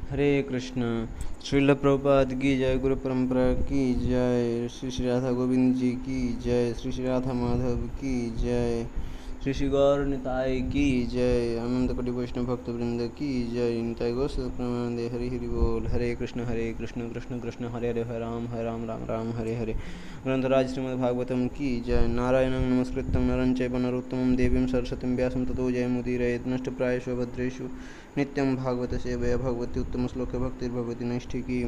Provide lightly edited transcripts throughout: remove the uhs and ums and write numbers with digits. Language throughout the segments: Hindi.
हरे कृष्ण। श्रील प्रभुपाद की जय, गुरु परंपरा की जय, श्री श्री राधा गोविंद जी की जय, श्री श्री राधा माधव की जय, श्री श्री गौर निताय की जय, अनंत कोटि वैष्णव भक्त वृंद की जय। निताय गोस्वामी प्रमानंदे। हरि हरि बोल। हरे कृष्ण कृष्ण कृष्ण हरे हरे राम राम राम हरे हरे। ग्रंथराज श्रीमद्भागवतम की जय। नारायणं नमस्कृत्यं नरं चैव नरोत्तमं देवीं सरस्वतीं व्यासं ततो जयमुदीरयेत्। नष्टप्रायेषु भद्रेषु नित्यं भागवत सेवया भगवती उत्तम श्लोक भक्तिर्भवती नैष्ठिकी।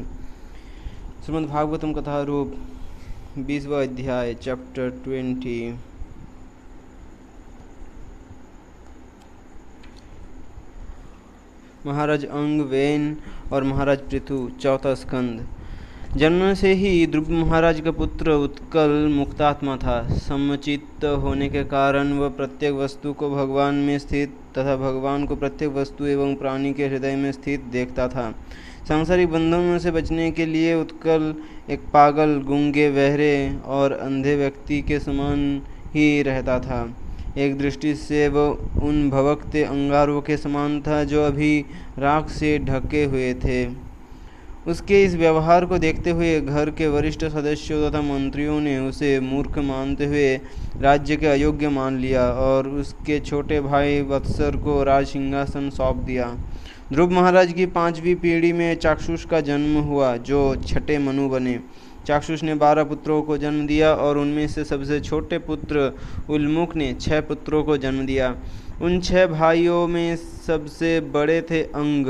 श्रीमद्भागवतम कथा रूप 20वां अध्याय, चैप्टर 20। महाराज अंग, वेन और महाराज पृथु, चौथा स्कंद। जन्म से ही ध्रुव महाराज का पुत्र उत्कल मुक्तात्मा था। समचित्त होने के कारण वह प्रत्येक वस्तु को भगवान में स्थित तथा भगवान को प्रत्येक वस्तु एवं प्राणी के हृदय में स्थित देखता था। सांसारिक बंधनों से बचने के लिए उत्कल एक पागल, गूंगे, बहरे और अंधे व्यक्ति के समान ही रहता था। एक दृष्टि से वह उन भवकते अंगारों के समान था जो अभी राख से ढके हुए थे। उसके इस व्यवहार को देखते हुए घर के वरिष्ठ सदस्यों तथा मंत्रियों ने उसे मूर्ख मानते हुए राज्य के अयोग्य मान लिया और उसके छोटे भाई वत्सर को राज सिंहासन सौंप दिया। ध्रुव महाराज की 5वीं पीढ़ी में चाक्षुष का जन्म हुआ, जो छठे मनु बने। चाक्षुष ने 12 पुत्रों को जन्म दिया और उनमें से सबसे छोटे पुत्र उल्मुख ने 6 पुत्रों को जन्म दिया। उन 6 भाइयों में सबसे बड़े थे अंग।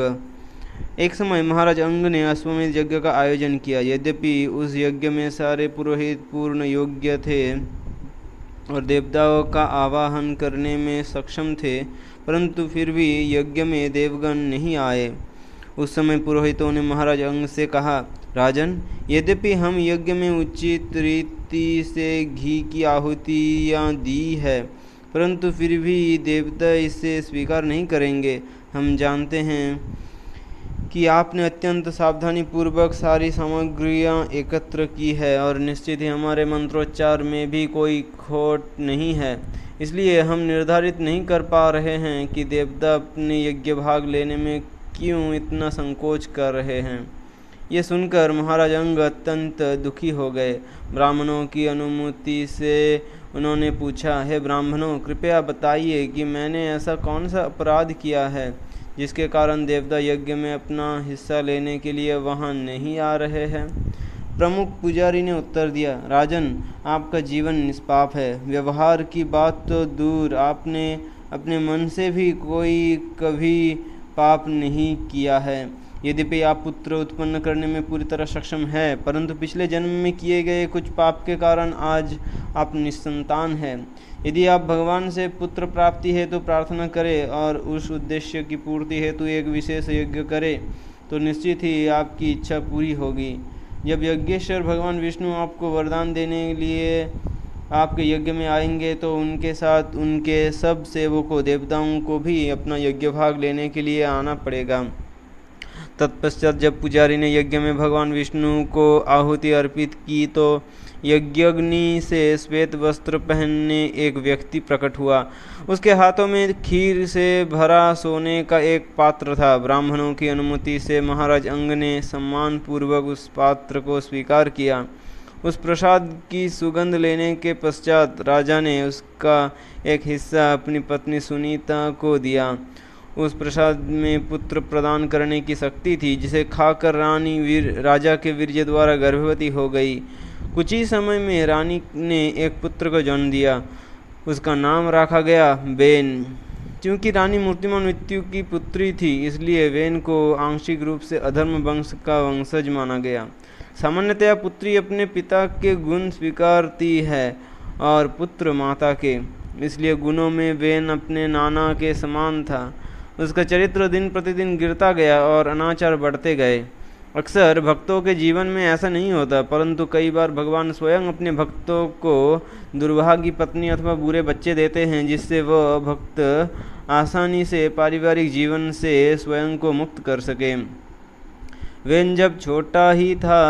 एक समय महाराज अंग ने अश्वमेध यज्ञ का आयोजन किया। यद्यपि उस यज्ञ में सारे पुरोहित पूर्ण योग्य थे और देवताओं का आवाहन करने में सक्षम थे, परंतु फिर भी यज्ञ में देवगण नहीं आए। उस समय पुरोहितों ने महाराज अंग से कहा, राजन, यद्यपि हम यज्ञ में उचित रीति से घी की आहुतियाँ दी है, परंतु फिर भी देवता इसे स्वीकार नहीं करेंगे। हम जानते हैं कि आपने अत्यंत सावधानी पूर्वक सारी सामग्रियां एकत्र की है और निश्चित ही हमारे मंत्रोच्चार में भी कोई खोट नहीं है। इसलिए हम निर्धारित नहीं कर पा रहे हैं कि देवता अपने यज्ञ भाग लेने में क्यों इतना संकोच कर रहे हैं। ये सुनकर महाराज अंग अत्यंत दुखी हो गए। ब्राह्मणों की अनुमति से उन्होंने पूछा, हे ब्राह्मणों, कृपया बताइए कि मैंने ऐसा कौन सा अपराध किया है जिसके कारण देवता यज्ञ में अपना हिस्सा लेने के लिए वहां नहीं आ रहे हैं। प्रमुख पुजारी ने उत्तर दिया, राजन, आपका जीवन निष्पाप है। व्यवहार की बात तो दूर, आपने अपने मन से भी कोई कभी पाप नहीं किया है। यद्यपि आप पुत्र उत्पन्न करने में पूरी तरह सक्षम है, परंतु पिछले जन्म में किए गए कुछ पाप के कारण आज आप निस्संतान हैं। यदि आप भगवान से पुत्र प्राप्ति हेतु प्रार्थना करें और उस उद्देश्य की पूर्ति हेतु एक विशेष यज्ञ करें तो निश्चित ही आपकी इच्छा पूरी होगी। जब यज्ञेश्वर भगवान विष्णु आपको वरदान देने के लिए आपके यज्ञ में आएंगे तो उनके साथ उनके सब सेवकों देवताओं को भी अपना यज्ञ भाग लेने के लिए आना पड़ेगा। तत्पश्चात जब पुजारी ने यज्ञ में भगवान विष्णु को आहुति अर्पित की तो यज्ञाग्नि से श्वेत वस्त्र पहनने एक व्यक्ति प्रकट हुआ। उसके हाथों में खीर से भरा सोने का एक पात्र था। ब्राह्मणों की अनुमति से महाराज अंग ने सम्मान पूर्वक उस पात्र को स्वीकार किया। उस प्रसाद की सुगंध लेने के पश्चात राजा ने उसका एक हिस्सा अपनी पत्नी सुनीता को दिया। उस प्रसाद में पुत्र प्रदान करने की शक्ति थी, जिसे खाकर रानी राजा के वीर्य द्वारा गर्भवती हो गई। कुछ ही समय में रानी ने एक पुत्र को जन्म दिया। उसका नाम रखा गया वेन। क्योंकि रानी मूर्तिमान मृत्यु की पुत्री थी, इसलिए वेन को आंशिक रूप से अधर्म वंश का वंशज माना गया। सामान्यतया पुत्री अपने पिता के गुण स्वीकारती है और पुत्र माता के, इसलिए गुणों में वेन अपने नाना के समान था। उसका चरित्र दिन प्रतिदिन गिरता गया और अनाचार बढ़ते गए। अक्सर भक्तों के जीवन में ऐसा नहीं होता, परंतु कई बार भगवान स्वयं अपने भक्तों को दुर्भागी पत्नी अथवा बुरे बच्चे देते हैं, जिससे वह भक्त आसानी से पारिवारिक जीवन से स्वयं को मुक्त कर सके। वेन जब छोटा ही था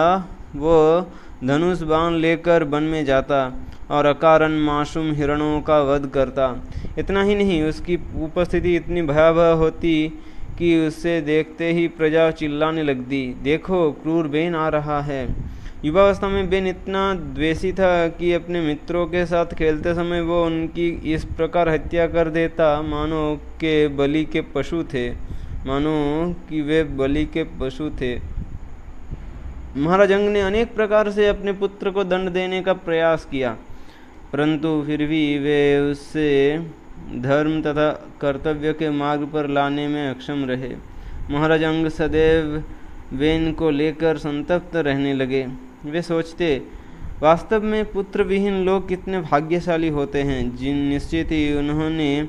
वह धनुष बाण लेकर वन में जाता और अकारण मासूम हिरणों का वध करता। इतना ही नहीं, उसकी उपस्थिति इतनी भयावह होती कि उसे देखते ही प्रजा चिल्लाने लग दी, देखो क्रूर बेन आ रहा है। युवावस्था में बेन इतना द्वेषी था कि अपने मित्रों के साथ खेलते समय वो उनकी इस प्रकार हत्या कर देता मानो कि वे बलि के पशु थे। महाराज अंग ने अनेक प्रकार से अपने पुत्र को दंड देने का प्रयास किया, परंतु फिर भी वे उससे धर्म तथा कर्तव्य के मार्ग पर लाने में अक्षम रहे। महाराज अंग सदैव वेन को लेकर संतप्त रहने लगे। वे सोचते, वास्तव में पुत्र विहीन लोग कितने भाग्यशाली होते हैं, जिन निश्चित ही उन्होंने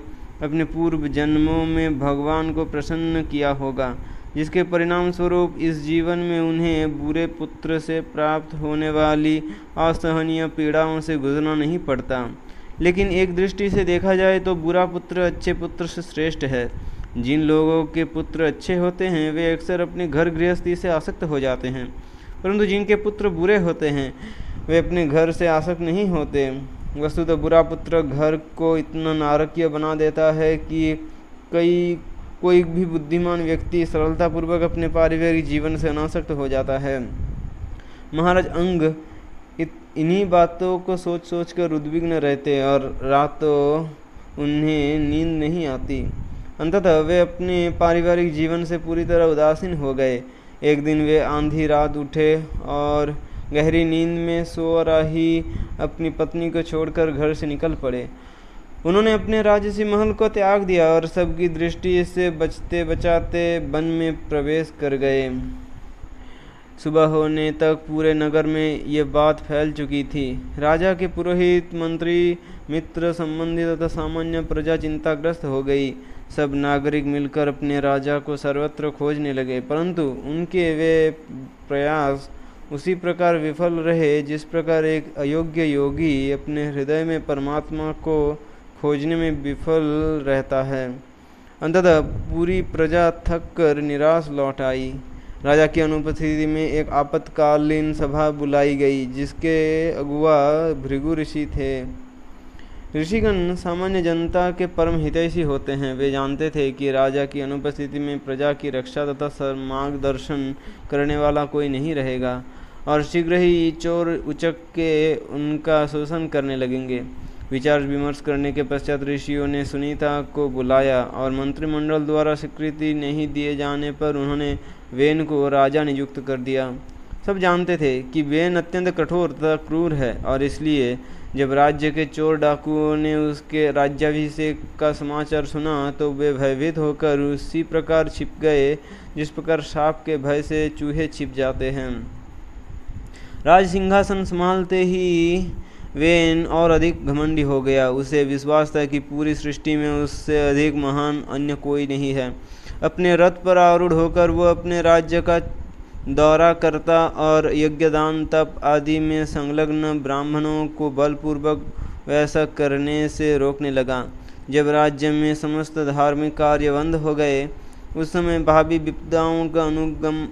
अपने पूर्व जन्मों में भगवान को प्रसन्न किया होगा, जिसके परिणाम स्वरूप इस जीवन में उन्हें बुरे पुत्र से प्राप्त होने वाली असहनीय पीड़ाओं से गुजरना नहीं पड़ता। लेकिन एक दृष्टि से देखा जाए तो बुरा पुत्र अच्छे पुत्र से श्रेष्ठ है। जिन लोगों के पुत्र अच्छे होते हैं वे अक्सर अपने घर गृहस्थी से आसक्त हो जाते हैं, परंतु जिनके पुत्र बुरे होते हैं वे अपने घर से आसक्त नहीं होते। वस्तुतः बुरा पुत्र घर को इतना नारकीय बना देता है कि कोई भी बुद्धिमान व्यक्ति सरलतापूर्वक अपने पारिवारिक जीवन से अनासक्त हो जाता है। महाराज अंग इन्हीं बातों को सोच सोच कर उद्विग्न रहते और रातों उन्हें नींद नहीं आती। अंततः वे अपने पारिवारिक जीवन से पूरी तरह उदासीन हो गए। एक दिन वे आंधी रात उठे और गहरी नींद में सो रही अपनी पत्नी को छोड़कर घर से निकल पड़े। उन्होंने अपने राजसी महल को त्याग दिया और सबकी दृष्टि से बचते बचाते वन में प्रवेश कर गए। सुबह होने तक पूरे नगर में ये बात फैल चुकी थी। राजा के पुरोहित, मंत्री, मित्र, संबंधी तथा सामान्य प्रजा चिंताग्रस्त हो गई। सब नागरिक मिलकर अपने राजा को सर्वत्र खोजने लगे, परंतु उनके वे प्रयास उसी प्रकार विफल रहे जिस प्रकार एक अयोग्य योगी अपने हृदय में परमात्मा को खोजने में विफल रहता है। अंततः पूरी प्रजा थक कर निराश लौट आई। राजा की अनुपस्थिति में एक आपातकालीन सभा बुलाई गई, जिसके अगुआ भृगु ऋषि थे। ऋषिगण सामान्य जनता के परम हितैषी होते हैं। वे जानते थे कि राजा की अनुपस्थिति में प्रजा की रक्षा तथा मार्गदर्शन करने वाला कोई नहीं रहेगा और शीघ्र ही चोर उचक के उनका शोषण करने लगेंगे। विचार विमर्श करने के पश्चात ऋषियों ने सुनीता को बुलाया और मंत्रिमंडल द्वारा स्वीकृति नहीं दिए जाने पर उन्होंने वेन को राजा नियुक्त कर दिया। सब जानते थे कि वेन अत्यंत कठोर तथा क्रूर है और इसलिए जब राज्य के चोर डाकुओं ने उसके राज्याभिषेक का समाचार सुना तो वे भयभीत होकर उसी प्रकार छिप गए जिस प्रकार सांप के भय से चूहे छिप जाते हैं। राज सिंहासन संभालते ही वेन और अधिक घमंडी हो गया। उसे विश्वास था कि पूरी सृष्टि में उससे अधिक महान अन्य कोई नहीं है। अपने रथ पर आरूढ़ होकर वो अपने राज्य का दौरा करता और यज्ञदान तप आदि में संलग्न ब्राह्मणों को बलपूर्वक वैसा करने से रोकने लगा। जब राज्य में समस्त धार्मिक कार्य बंद हो गए, उस समय भावी विपदाओं का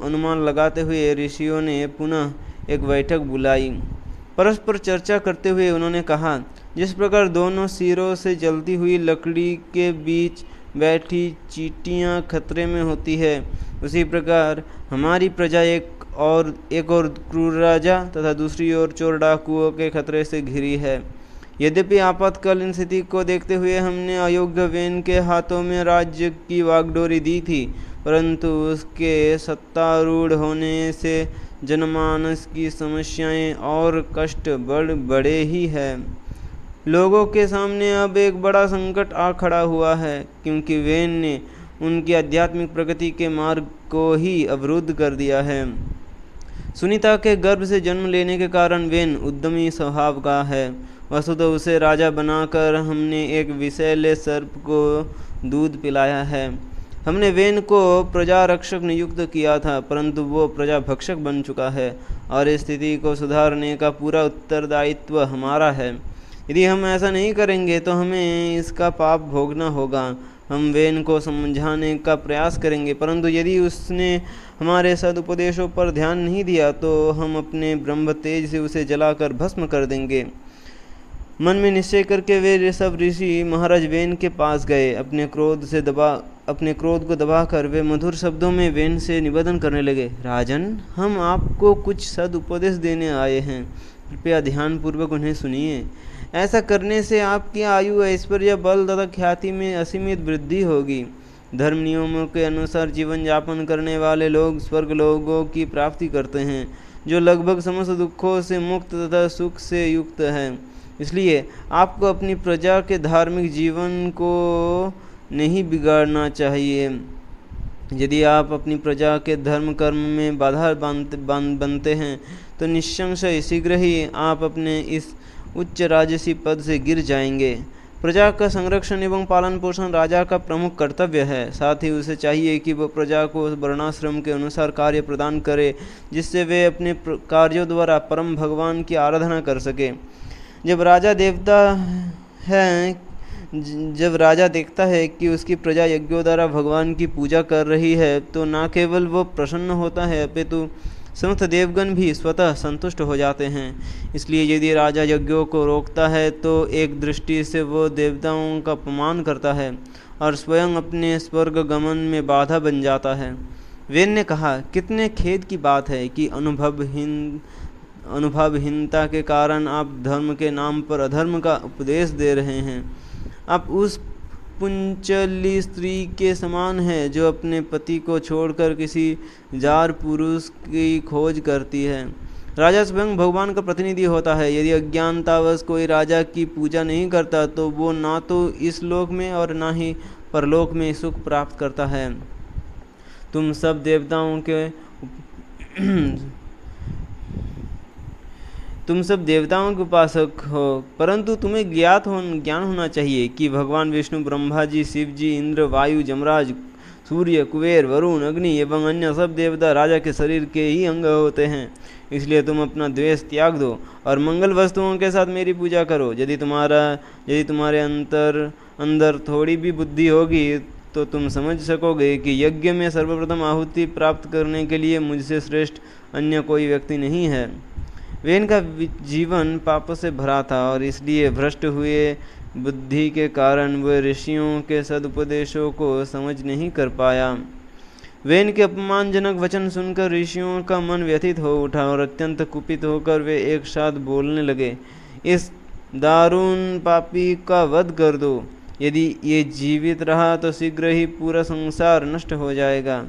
अनुमान लगाते हुए ऋषियों ने पुनः एक बैठक बुलाई। परस्पर चर्चा करते हुए उन्होंने कहा, जिस प्रकार दोनों सिरों से जलती हुई लकड़ी के बीच बैठी चींटियां खतरे में होती है, उसी प्रकार हमारी प्रजा एक और क्रूर राजा तथा दूसरी ओर चोर डाकुओं के खतरे से घिरी है। यद्यपि आपातकालीन स्थिति को देखते हुए हमने अयोग्य वेन के हाथों में राज्य की वागडोरी दी थी, परंतु उसके सत्तारूढ़ होने से जनमानस की समस्याएं और कष्ट बड़े ही हैं। लोगों के सामने अब एक बड़ा संकट आ खड़ा हुआ है, क्योंकि वेन ने उनकी आध्यात्मिक प्रगति के मार्ग को ही अवरुद्ध कर दिया है। सुनीता के गर्भ से जन्म लेने के कारण वेन उद्यमी स्वभाव का है। वस्तुतः उसे राजा बनाकर हमने एक विषैले सर्प को दूध पिलाया है। हमने वेन को प्रजा रक्षक नियुक्त किया था, परंतु वो प्रजा भक्षक बन चुका है और इस स्थिति को सुधारने का पूरा उत्तरदायित्व हमारा है। यदि हम ऐसा नहीं करेंगे तो हमें इसका पाप भोगना होगा। हम वेन को समझाने का प्रयास करेंगे, परंतु यदि उसने हमारे सदुपदेशों पर ध्यान नहीं दिया तो हम अपने ब्रह्म तेज से उसे जलाकर भस्म कर देंगे। मन में निश्चय करके वे सब ऋषि महाराज वेन के पास गए। अपने क्रोध से दबा अपने क्रोध को दबाकर वे मधुर शब्दों में वेन से निवेदन करने लगे। राजन, हम आपको कुछ सदुपदेश देने आए हैं, कृपया ध्यानपूर्वक उन्हें सुनिए। ऐसा करने से आपकी आयु, ऐश्वर्य, बल तथा ख्याति में असीमित वृद्धि होगी। धर्म नियमों के अनुसार जीवन यापन करने वाले लोग स्वर्ग लोगों की प्राप्ति करते हैं, जो लगभग समस्त दुखों से मुक्त तथा सुख से युक्त है। इसलिए आपको अपनी प्रजा के धार्मिक जीवन को नहीं बिगाड़ना चाहिए। यदि आप अपनी प्रजा के धर्म कर्म में बाधा बनते हैं तो निस्संशय शीघ्र ही आप अपने इस उच्च राजसी पद से गिर जाएंगे। प्रजा का संरक्षण एवं पालन पोषण राजा का प्रमुख कर्तव्य है। साथ ही उसे चाहिए कि वह प्रजा को वर्णाश्रम के अनुसार कार्य प्रदान करे, जिससे वे अपने कार्यों द्वारा परम भगवान की आराधना कर सके। जब राजा देखता है कि उसकी प्रजा यज्ञों द्वारा भगवान की पूजा कर रही है, तो न केवल वह प्रसन्न होता है, अपितु समस्त देवगण भी स्वतः संतुष्ट हो जाते हैं। इसलिए यदि राजा यज्ञों को रोकता है तो एक दृष्टि से वो देवताओं का अपमान करता है और स्वयं अपने स्वर्ग गमन में बाधा बन जाता है। वेन ने कहा, कितने खेद की बात है कि अनुभवहीनता के कारण आप धर्म के नाम पर अधर्म का उपदेश दे रहे हैं। आप उस पुंचली स्त्री के समान है जो अपने पति को छोड़कर किसी जार पुरुष की खोज करती है। राजा स्वयं भगवान का प्रतिनिधि होता है। यदि अज्ञानतावश कोई राजा की पूजा नहीं करता तो वो ना तो इस लोक में और ना ही परलोक में सुख प्राप्त करता है। तुम सब देवताओं के उपासक हो, परंतु तुम्हें ज्ञान होना चाहिए कि भगवान विष्णु, ब्रह्मा जी, शिव जी, इंद्र, वायु, जमराज, सूर्य, कुबेर, वरुण, अग्नि एवं अन्य सब देवता राजा के शरीर के ही अंग होते हैं। इसलिए तुम अपना द्वेष त्याग दो और मंगल वस्तुओं के साथ मेरी पूजा करो। यदि तुम्हारे अंदर थोड़ी भी बुद्धि होगी तो तुम समझ सकोगे कि यज्ञ में सर्वप्रथम आहुति प्राप्त करने के लिए मुझसे श्रेष्ठ अन्य कोई व्यक्ति नहीं है। वेन का जीवन पाप से भरा था और इसलिए भ्रष्ट हुए बुद्धि के कारण वह ऋषियों के सदुपदेशों को समझ नहीं कर पाया। वेन के अपमानजनक वचन सुनकर ऋषियों का मन व्यथित हो उठा और अत्यंत कुपित होकर वे एक साथ बोलने लगे, इस दारुण पापी का वध कर दो। यदि ये जीवित रहा तो शीघ्र ही पूरा संसार नष्ट हो जाएगा।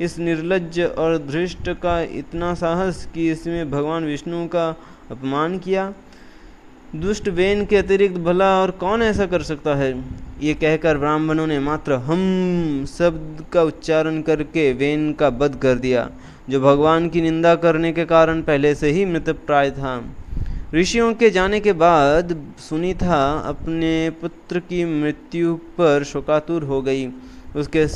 इस निर्लज्ज और धृष्ट का इतना साहस कि इसमें भगवान विष्णु का अपमान किया। दुष्ट वेन के अतिरिक्त भला और कौन ऐसा कर सकता है। ये कहकर ब्राह्मणों ने मात्र हम शब्द का उच्चारण करके वेन का वध कर दिया, जो भगवान की निंदा करने के कारण पहले से ही मृतप्राय था। ऋषियों के जाने के बाद सुनीता अपने पुत्र की मृत्यु पर शोकातुर हो गई। उसके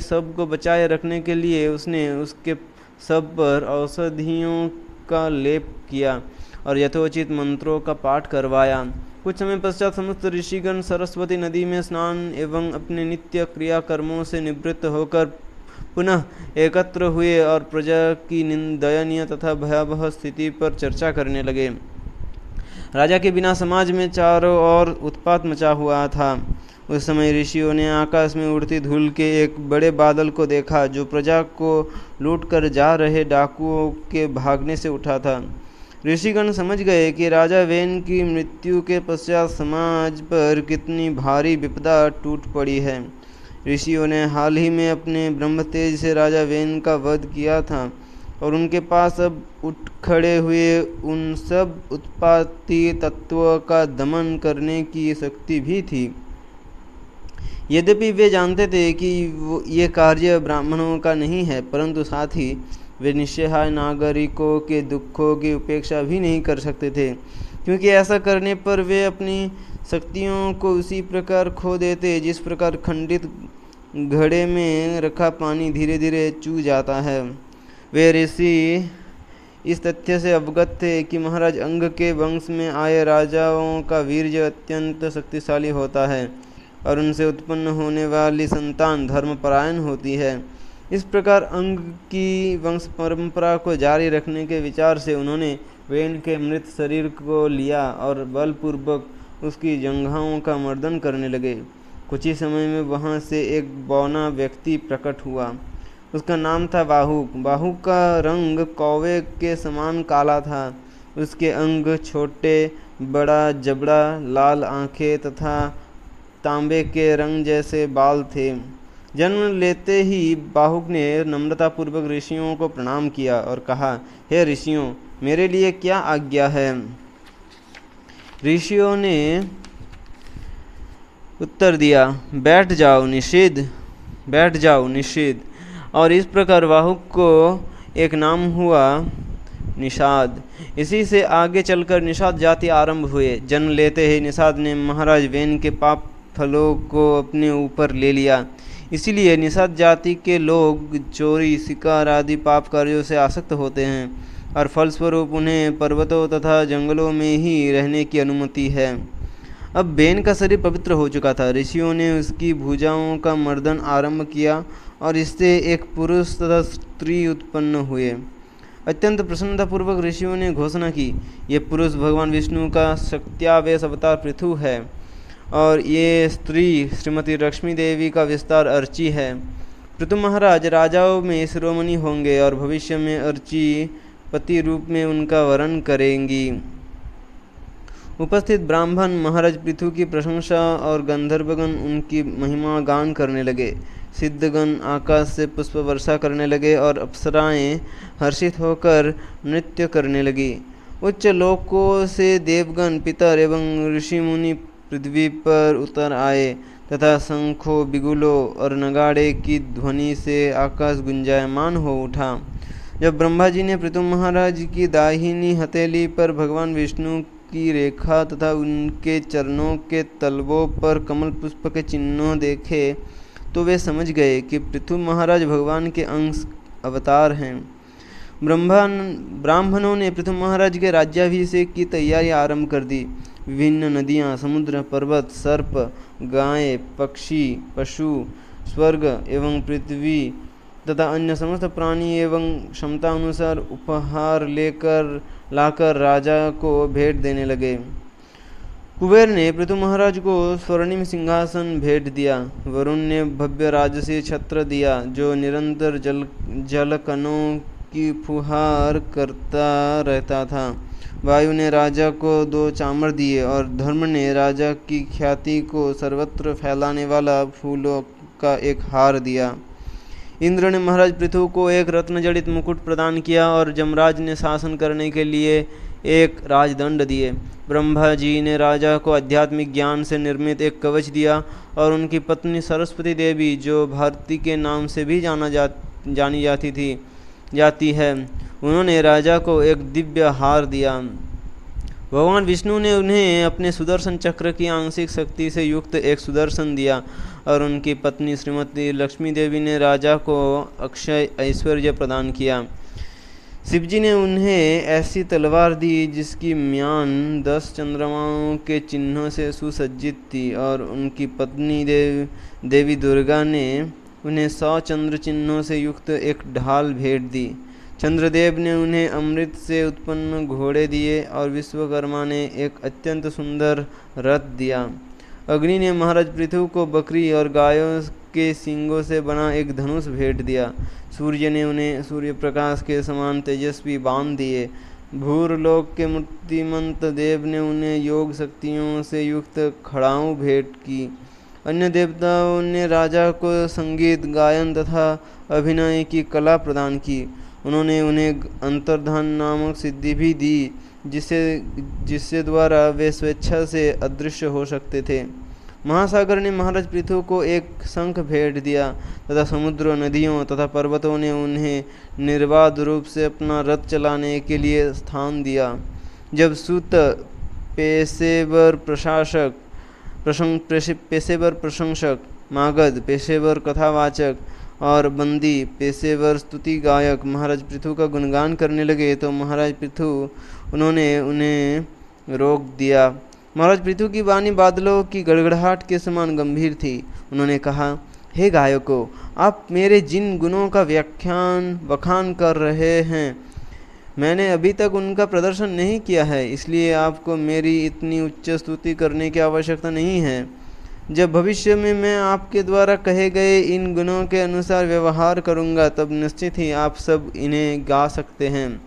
शव को बचाए रखने के लिए उसने उसके शव पर औषधियों का लेप किया और यथोचित मंत्रों का पाठ करवाया। कुछ समय पश्चात समस्त ऋषिगण सरस्वती नदी में स्नान एवं अपने नित्य क्रियाकर्मों से निवृत्त होकर पुनः एकत्र हुए और प्रजा की दयनीय तथा भयावह स्थिति पर चर्चा करने लगे। राजा के बिना समाज में चारों ओर उत्पात मचा हुआ था। उस समय ऋषियों ने आकाश में उड़ती धूल के एक बड़े बादल को देखा, जो प्रजा को लूट कर जा रहे डाकुओं के भागने से उठा था। ऋषिगण समझ गए कि राजा वेन की मृत्यु के पश्चात समाज पर कितनी भारी विपदा टूट पड़ी है। ऋषियों ने हाल ही में अपने ब्रह्मतेज से राजा वेन का वध किया था और उनके पास अब उठ खड़े हुए उन सब उत्पाती तत्वों का दमन करने की शक्ति भी थी। यद्यपि वे जानते थे कि ये कार्य ब्राह्मणों का नहीं है, परंतु साथ ही वे निस्सहाय नागरिकों के दुखों की उपेक्षा भी नहीं कर सकते थे, क्योंकि ऐसा करने पर वे अपनी शक्तियों को उसी प्रकार खो देते जिस प्रकार खंडित घड़े में रखा पानी धीरे धीरे चू जाता है। वे ऋषि इस तथ्य से अवगत थे कि महाराज अंग के वंश में आए राजाओं का वीर्य अत्यंत शक्तिशाली होता है और उनसे उत्पन्न होने वाली संतान धर्मपरायण होती है। इस प्रकार अंग की वंश परंपरा को जारी रखने के विचार से उन्होंने वेन के मृत शरीर को लिया और बलपूर्वक उसकी जंघाओं का मर्दन करने लगे। कुछ ही समय में वहाँ से एक बौना व्यक्ति प्रकट हुआ। उसका नाम था बाहुक। बाहुक का रंग कौवे के समान काला था। उसके अंग छोटे, बड़ा जबड़ा, लाल आंखें तथा तांबे के रंग जैसे बाल थे। जन्म लेते ही बाहुक ने नम्रतापूर्वक ऋषियों को प्रणाम किया और कहा, हे ऋषियों, मेरे लिए क्या आज्ञा है? ऋषियों ने उत्तर दिया, बैठ जाओ निषेध, बैठ जाओ निषेध। और इस प्रकार बाहुक को एक नाम हुआ निषाद। इसी से आगे चलकर निषाद जाति आरंभ हुए। जन्म लेते ही निषाद ने महाराज वेन के पाप फलों को अपने ऊपर ले लिया। इसीलिए निषाद जाति के लोग चोरी, शिकार आदि पाप कार्यों से आसक्त होते हैं और फलस्वरूप उन्हें पर्वतों तथा जंगलों में ही रहने की अनुमति है। अब बेन का शरीर पवित्र हो चुका था। ऋषियों ने उसकी भुजाओं का मर्दन आरंभ किया और इससे एक पुरुष तथा स्त्री उत्पन्न हुए। अत्यंत प्रसन्नतापूर्वक ऋषियों ने घोषणा की, ये पुरुष भगवान विष्णु का शक्त्यावेश अवतार पृथु है और ये स्त्री श्रीमती लक्ष्मी देवी का विस्तार अर्ची है। पृथु महाराज राजाओं में शिरोमणि होंगे और भविष्य में अर्ची पति रूप में उनका वरण करेंगी। उपस्थित ब्राह्मण महाराज पृथु की प्रशंसा और गंधर्वगण उनकी महिमा गान करने लगे। सिद्धगण आकाश से पुष्प वर्षा करने लगे और अप्सराएं हर्षित होकर नृत्य करने लगी। उच्च लोकों से देवगण, पितर एवं ऋषि मुनि पृथ्वी पर उतर आए तथा शंखों, बिगुलों और नगाड़े की ध्वनि से आकाश गुंजायमान हो उठा। जब ब्रह्मा जी ने पृथु महाराज की दाहिनी हथेली पर भगवान विष्णु की रेखा तथा उनके चरणों के तलवों पर कमल पुष्प के चिन्हों देखे तो वे समझ गए कि पृथु महाराज भगवान के अंश अवतार हैं। ब्राह्मणों ने पृथु महाराज के राज्याभिषेक की तैयारी आरंभ कर दी। विभिन्न नदियाँ, समुद्र, पर्वत, सर्प, गाय, पक्षी, पशु, स्वर्ग एवं पृथ्वी तथा अन्य समस्त प्राणी एवं क्षमता अनुसार उपहार लाकर राजा को भेंट देने लगे। कुबेर ने पृथु महाराज को स्वर्णिम सिंहासन भेंट दिया। वरुण ने भव्य राजसी छत्र दिया जो निरंतर जलकणों की फुहार करता रहता था। वायु ने राजा को 2 चामर दिए और धर्म ने राजा की ख्याति को सर्वत्र फैलाने वाला फूलों का एक हार दिया। इंद्र ने महाराज पृथु को एक रत्न जड़ित मुकुट प्रदान किया और जमराज ने शासन करने के लिए एक राजदंड दिए। ब्रह्मा जी ने राजा को आध्यात्मिक ज्ञान से निर्मित एक कवच दिया और उनकी पत्नी सरस्वती देवी, जो भारती के नाम से भी जानी जाती है, उन्होंने राजा को एक दिव्य हार दिया। भगवान विष्णु ने उन्हें अपने सुदर्शन चक्र की आंशिक शक्ति से युक्त एक सुदर्शन दिया और उनकी पत्नी श्रीमती लक्ष्मी देवी ने राजा को अक्षय ऐश्वर्य प्रदान किया। शिवजी ने उन्हें ऐसी तलवार दी जिसकी म्यान 10 चंद्रमाओं के चिन्हों से सुसज्जित थी और उनकी पत्नी देवी दुर्गा ने उन्हें 100 चंद्र चिन्हों से युक्त एक ढाल भेंट दी। चंद्रदेव ने उन्हें अमृत से उत्पन्न घोड़े दिए और विश्वकर्मा ने एक अत्यंत सुंदर रथ दिया। अग्नि ने महाराज पृथु को बकरी और गायों के सींगों से बना एक धनुष भेंट दिया। सूर्य ने उन्हें सूर्य प्रकाश के समान तेजस्वी बाण दिए। भूरलोक के मूर्तिमंत देव ने उन्हें योग शक्तियों से युक्त खड़ाऊं भेंट की। अन्य देवताओं ने राजा को संगीत, गायन तथा अभिनय की कला प्रदान की। उन्होंने उन्हें अंतर्धान नामक सिद्धि भी दी जिससे द्वारा वे स्वेच्छा से अदृश्य हो सकते थे। महासागर ने महाराज पृथु को एक शंख भेंट दिया तथा समुद्रों, नदियों तथा पर्वतों ने उन्हें निर्बाध रूप से अपना रथ चलाने के लिए स्थान दिया। जब सूत पेशेवर प्रशंसक, मागध पेशेवर कथावाचक और बंदी पेशेवर स्तुति गायक महाराज पृथु का गुणगान करने लगे तो महाराज पृथु उन्होंने उन्हें रोक दिया। महाराज पृथु की वाणी बादलों की गड़गड़ाहट के समान गंभीर थी। उन्होंने कहा, हे गायकों, आप मेरे जिन गुणों का बखान कर रहे हैं, मैंने अभी तक उनका प्रदर्शन नहीं किया है, इसलिए आपको मेरी इतनी उच्च स्तुति करने की आवश्यकता नहीं है। जब भविष्य में मैं आपके द्वारा कहे गए इन गुणों के अनुसार व्यवहार करूँगा, तब निश्चित ही आप सब इन्हें गा सकते हैं।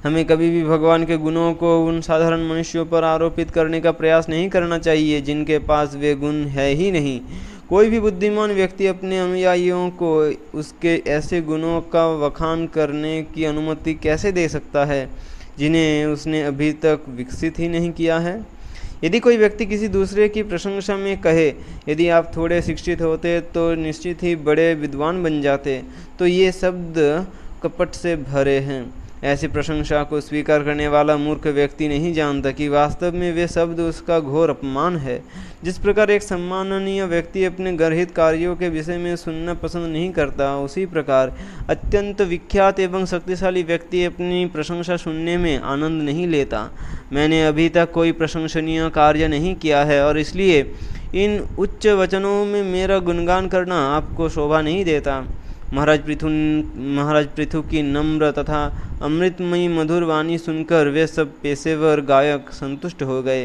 हमें कभी भी भगवान के गुणों को उन साधारण मनुष्यों पर आरोपित करने का प्रयास नहीं करना चाहिए जिनके पास वे गुण है ही नहीं। कोई भी बुद्धिमान व्यक्ति अपने अनुयायियों को उसके ऐसे गुणों का वखान करने की अनुमति कैसे दे सकता है जिन्हें उसने अभी तक विकसित ही नहीं किया है। यदि कोई व्यक्ति किसी दूसरे की प्रशंसा में कहे, यदि आप थोड़े शिक्षित होते तो निश्चित ही बड़े विद्वान बन जाते, तो ये शब्द कपट से भरे हैं। ऐसी प्रशंसा को स्वीकार करने वाला मूर्ख व्यक्ति नहीं जानता कि वास्तव में वे शब्द उसका घोर अपमान है। जिस प्रकार एक सम्माननीय व्यक्ति अपने गर्हित कार्यों के विषय में सुनना पसंद नहीं करता, उसी प्रकार अत्यंत विख्यात एवं शक्तिशाली व्यक्ति अपनी प्रशंसा सुनने में आनंद नहीं लेता। मैंने अभी तक कोई प्रशंसनीय कार्य नहीं किया है और इसलिए इन उच्च वचनों में मेरा गुणगान करना आपको शोभा नहीं देता। महाराज पृथु की नम्र तथा अमृतमयी मधुर वाणी सुनकर वे सब पेशेवर गायक संतुष्ट हो गए,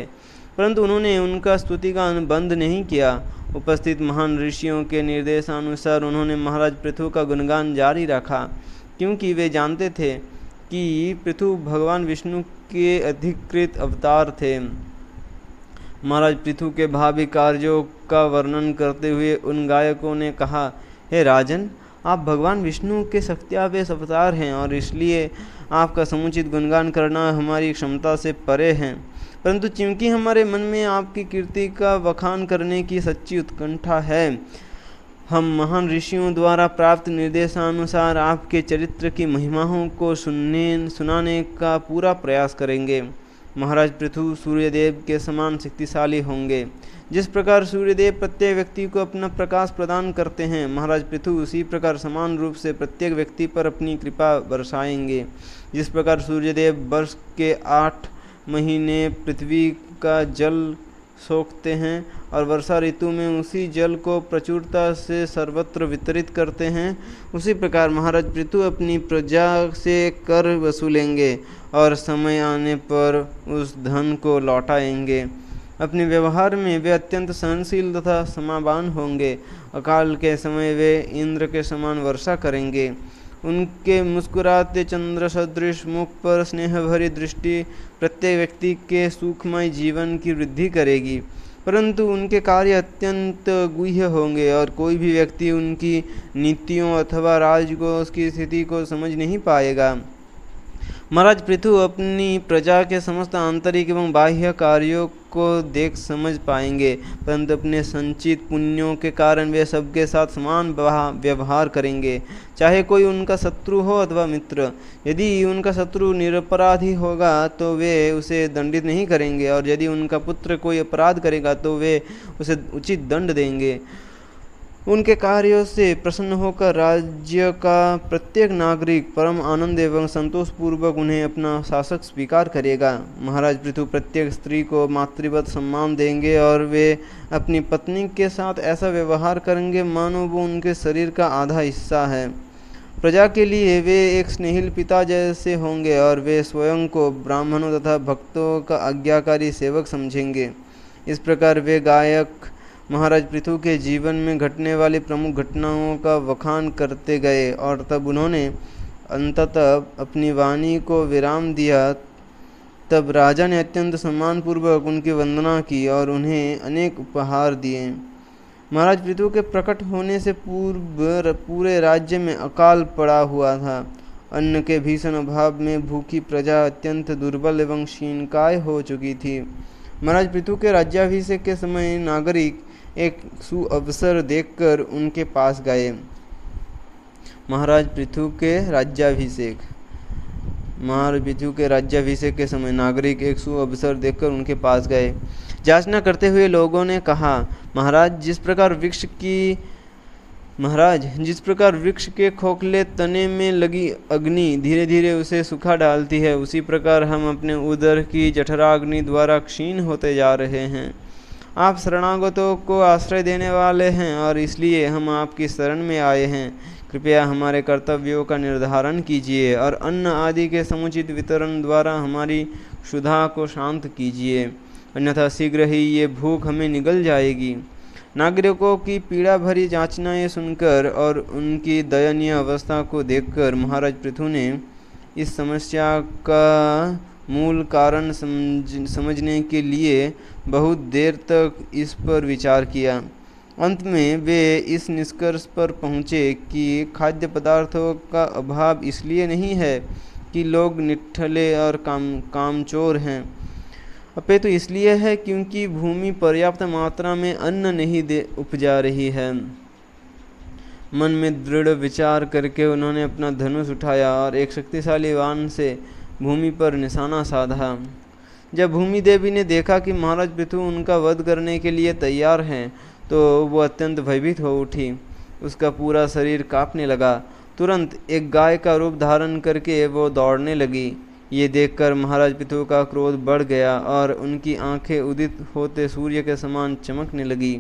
परंतु उन्होंने उनका स्तुति का बंद नहीं किया। उपस्थित महान ऋषियों के निर्देशानुसार उन्होंने महाराज पृथु का गुणगान जारी रखा, क्योंकि वे जानते थे कि पृथु भगवान विष्णु के अधिकृत अवतार थे। महाराज पृथु के भावी कार्यों का वर्णन करते हुए उन गायकों ने कहा, हे राजन, आप भगवान विष्णु के शक्त्यावेश अवतार हैं और इसलिए आपका समुचित गुणगान करना हमारी क्षमता से परे है। परंतु चूंकि हमारे मन में आपकी कीर्ति का वखान करने की सच्ची उत्कंठा है, हम महान ऋषियों द्वारा प्राप्त निर्देशानुसार आपके चरित्र की महिमाओं को सुनाने का पूरा प्रयास करेंगे। महाराज पृथु सूर्यदेव के समान शक्तिशाली होंगे। जिस प्रकार सूर्यदेव प्रत्येक व्यक्ति को अपना प्रकाश प्रदान करते हैं, महाराज पृथु उसी प्रकार समान रूप से प्रत्येक व्यक्ति पर अपनी कृपा बरसाएंगे। जिस प्रकार सूर्यदेव वर्ष के 8 महीने पृथ्वी का जल सोखते हैं और वर्षा ऋतु में उसी जल को प्रचुरता से सर्वत्र वितरित करते हैं, उसी प्रकार महाराज पृथु अपनी प्रजा से कर वसूलेंगे और समय आने पर उस धन को लौटाएंगे। अपने व्यवहार में वे अत्यंत सहनशील तथा समावान होंगे। अकाल के समय वे इंद्र के समान वर्षा करेंगे। उनके मुस्कुराते चंद्र सदृश मुख पर स्नेह भरी दृष्टि प्रत्येक व्यक्ति के सुखमय जीवन की वृद्धि करेगी, परंतु उनके कार्य अत्यंत गुह्य होंगे और कोई भी व्यक्ति उनकी नीतियों अथवा राजकोष की स्थिति को समझ नहीं पाएगा। महाराज पृथु अपनी प्रजा के समस्त आंतरिक एवं बाह्य कार्यों को देख समझ पाएंगे, परंतु अपने संचित पुण्यों के कारण वे सबके साथ समान व्यवहार करेंगे, चाहे कोई उनका शत्रु हो अथवा मित्र। यदि उनका शत्रु निरपराधी होगा तो वे उसे दंडित नहीं करेंगे, और यदि उनका पुत्र कोई अपराध करेगा तो वे उसे उचित दंड देंगे। उनके कार्यों से प्रसन्न होकर राज्य का प्रत्येक नागरिक परम आनंद एवं संतोषपूर्वक उन्हें अपना शासक स्वीकार करेगा। महाराज पृथु प्रत्येक स्त्री को मातृवत सम्मान देंगे और वे अपनी पत्नी के साथ ऐसा व्यवहार करेंगे मानो वो उनके शरीर का आधा हिस्सा है। प्रजा के लिए वे एक स्नेहिल पिता जैसे होंगे और वे स्वयं को ब्राह्मणों तथा भक्तों का आज्ञाकारी सेवक समझेंगे। इस प्रकार वे गायक महाराज पृथु के जीवन में घटने वाली प्रमुख घटनाओं का वखान करते गए और तब उन्होंने अंततः अपनी वाणी को विराम दिया। तब राजा ने अत्यंत सम्मानपूर्वक उनकी वंदना की और उन्हें अनेक उपहार दिए। महाराज पृथु के प्रकट होने से पूर्व पूरे राज्य में अकाल पड़ा हुआ था। अन्न के भीषण अभाव में भूखी प्रजा अत्यंत दुर्बल एवं क्षीणकाय हो चुकी थी। महाराज पृथु के राज्याभिषेक के समय नागरिक एक सुअवसर देखकर उनके पास गए। महाराज पृथु के राज्याभिषेक के समय नागरिक एक सुअवसर देखकर उनके पास गए। याचना करते हुए लोगों ने कहा, महाराज जिस प्रकार वृक्ष के खोखले तने में लगी अग्नि धीरे धीरे उसे सुखा डालती है, उसी प्रकार हम अपने उदर की जठराग्नि द्वारा क्षीण होते जा रहे हैं। आप शरणागतों को आश्रय देने वाले हैं और इसलिए हम आपकी शरण में आए हैं। कृपया हमारे कर्तव्यों का निर्धारण कीजिए और अन्न आदि के समुचित वितरण द्वारा हमारी क्षुधा को शांत कीजिए, अन्यथा शीघ्र ही ये भूख हमें निगल जाएगी। नागरिकों की पीड़ा भरी याचनाएं सुनकर और उनकी दयनीय अवस्था को देखकर महाराज पृथु ने इस समस्या का मूल कारण समझने के लिए बहुत देर तक इस पर विचार किया। अंत में वे इस निष्कर्ष पर पहुँचे कि खाद्य पदार्थों का अभाव इसलिए नहीं है कि लोग निठल्ले और कामचोर हैं, अपितु इसलिए है क्योंकि भूमि पर्याप्त मात्रा में अन्न नहीं उपजा रही है। मन में दृढ़ विचार करके उन्होंने अपना धनुष उठाया और एक शक्तिशाली बाण से भूमि पर निशाना साधा। जब भूमि देवी ने देखा कि महाराज पृथु उनका वध करने के लिए तैयार हैं, तो वो अत्यंत भयभीत हो उठी। उसका पूरा शरीर कांपने लगा। तुरंत एक गाय का रूप धारण करके वो दौड़ने लगी। ये देखकर महाराज पृथु का क्रोध बढ़ गया और उनकी आंखें उदित होते सूर्य के समान चमकने लगी।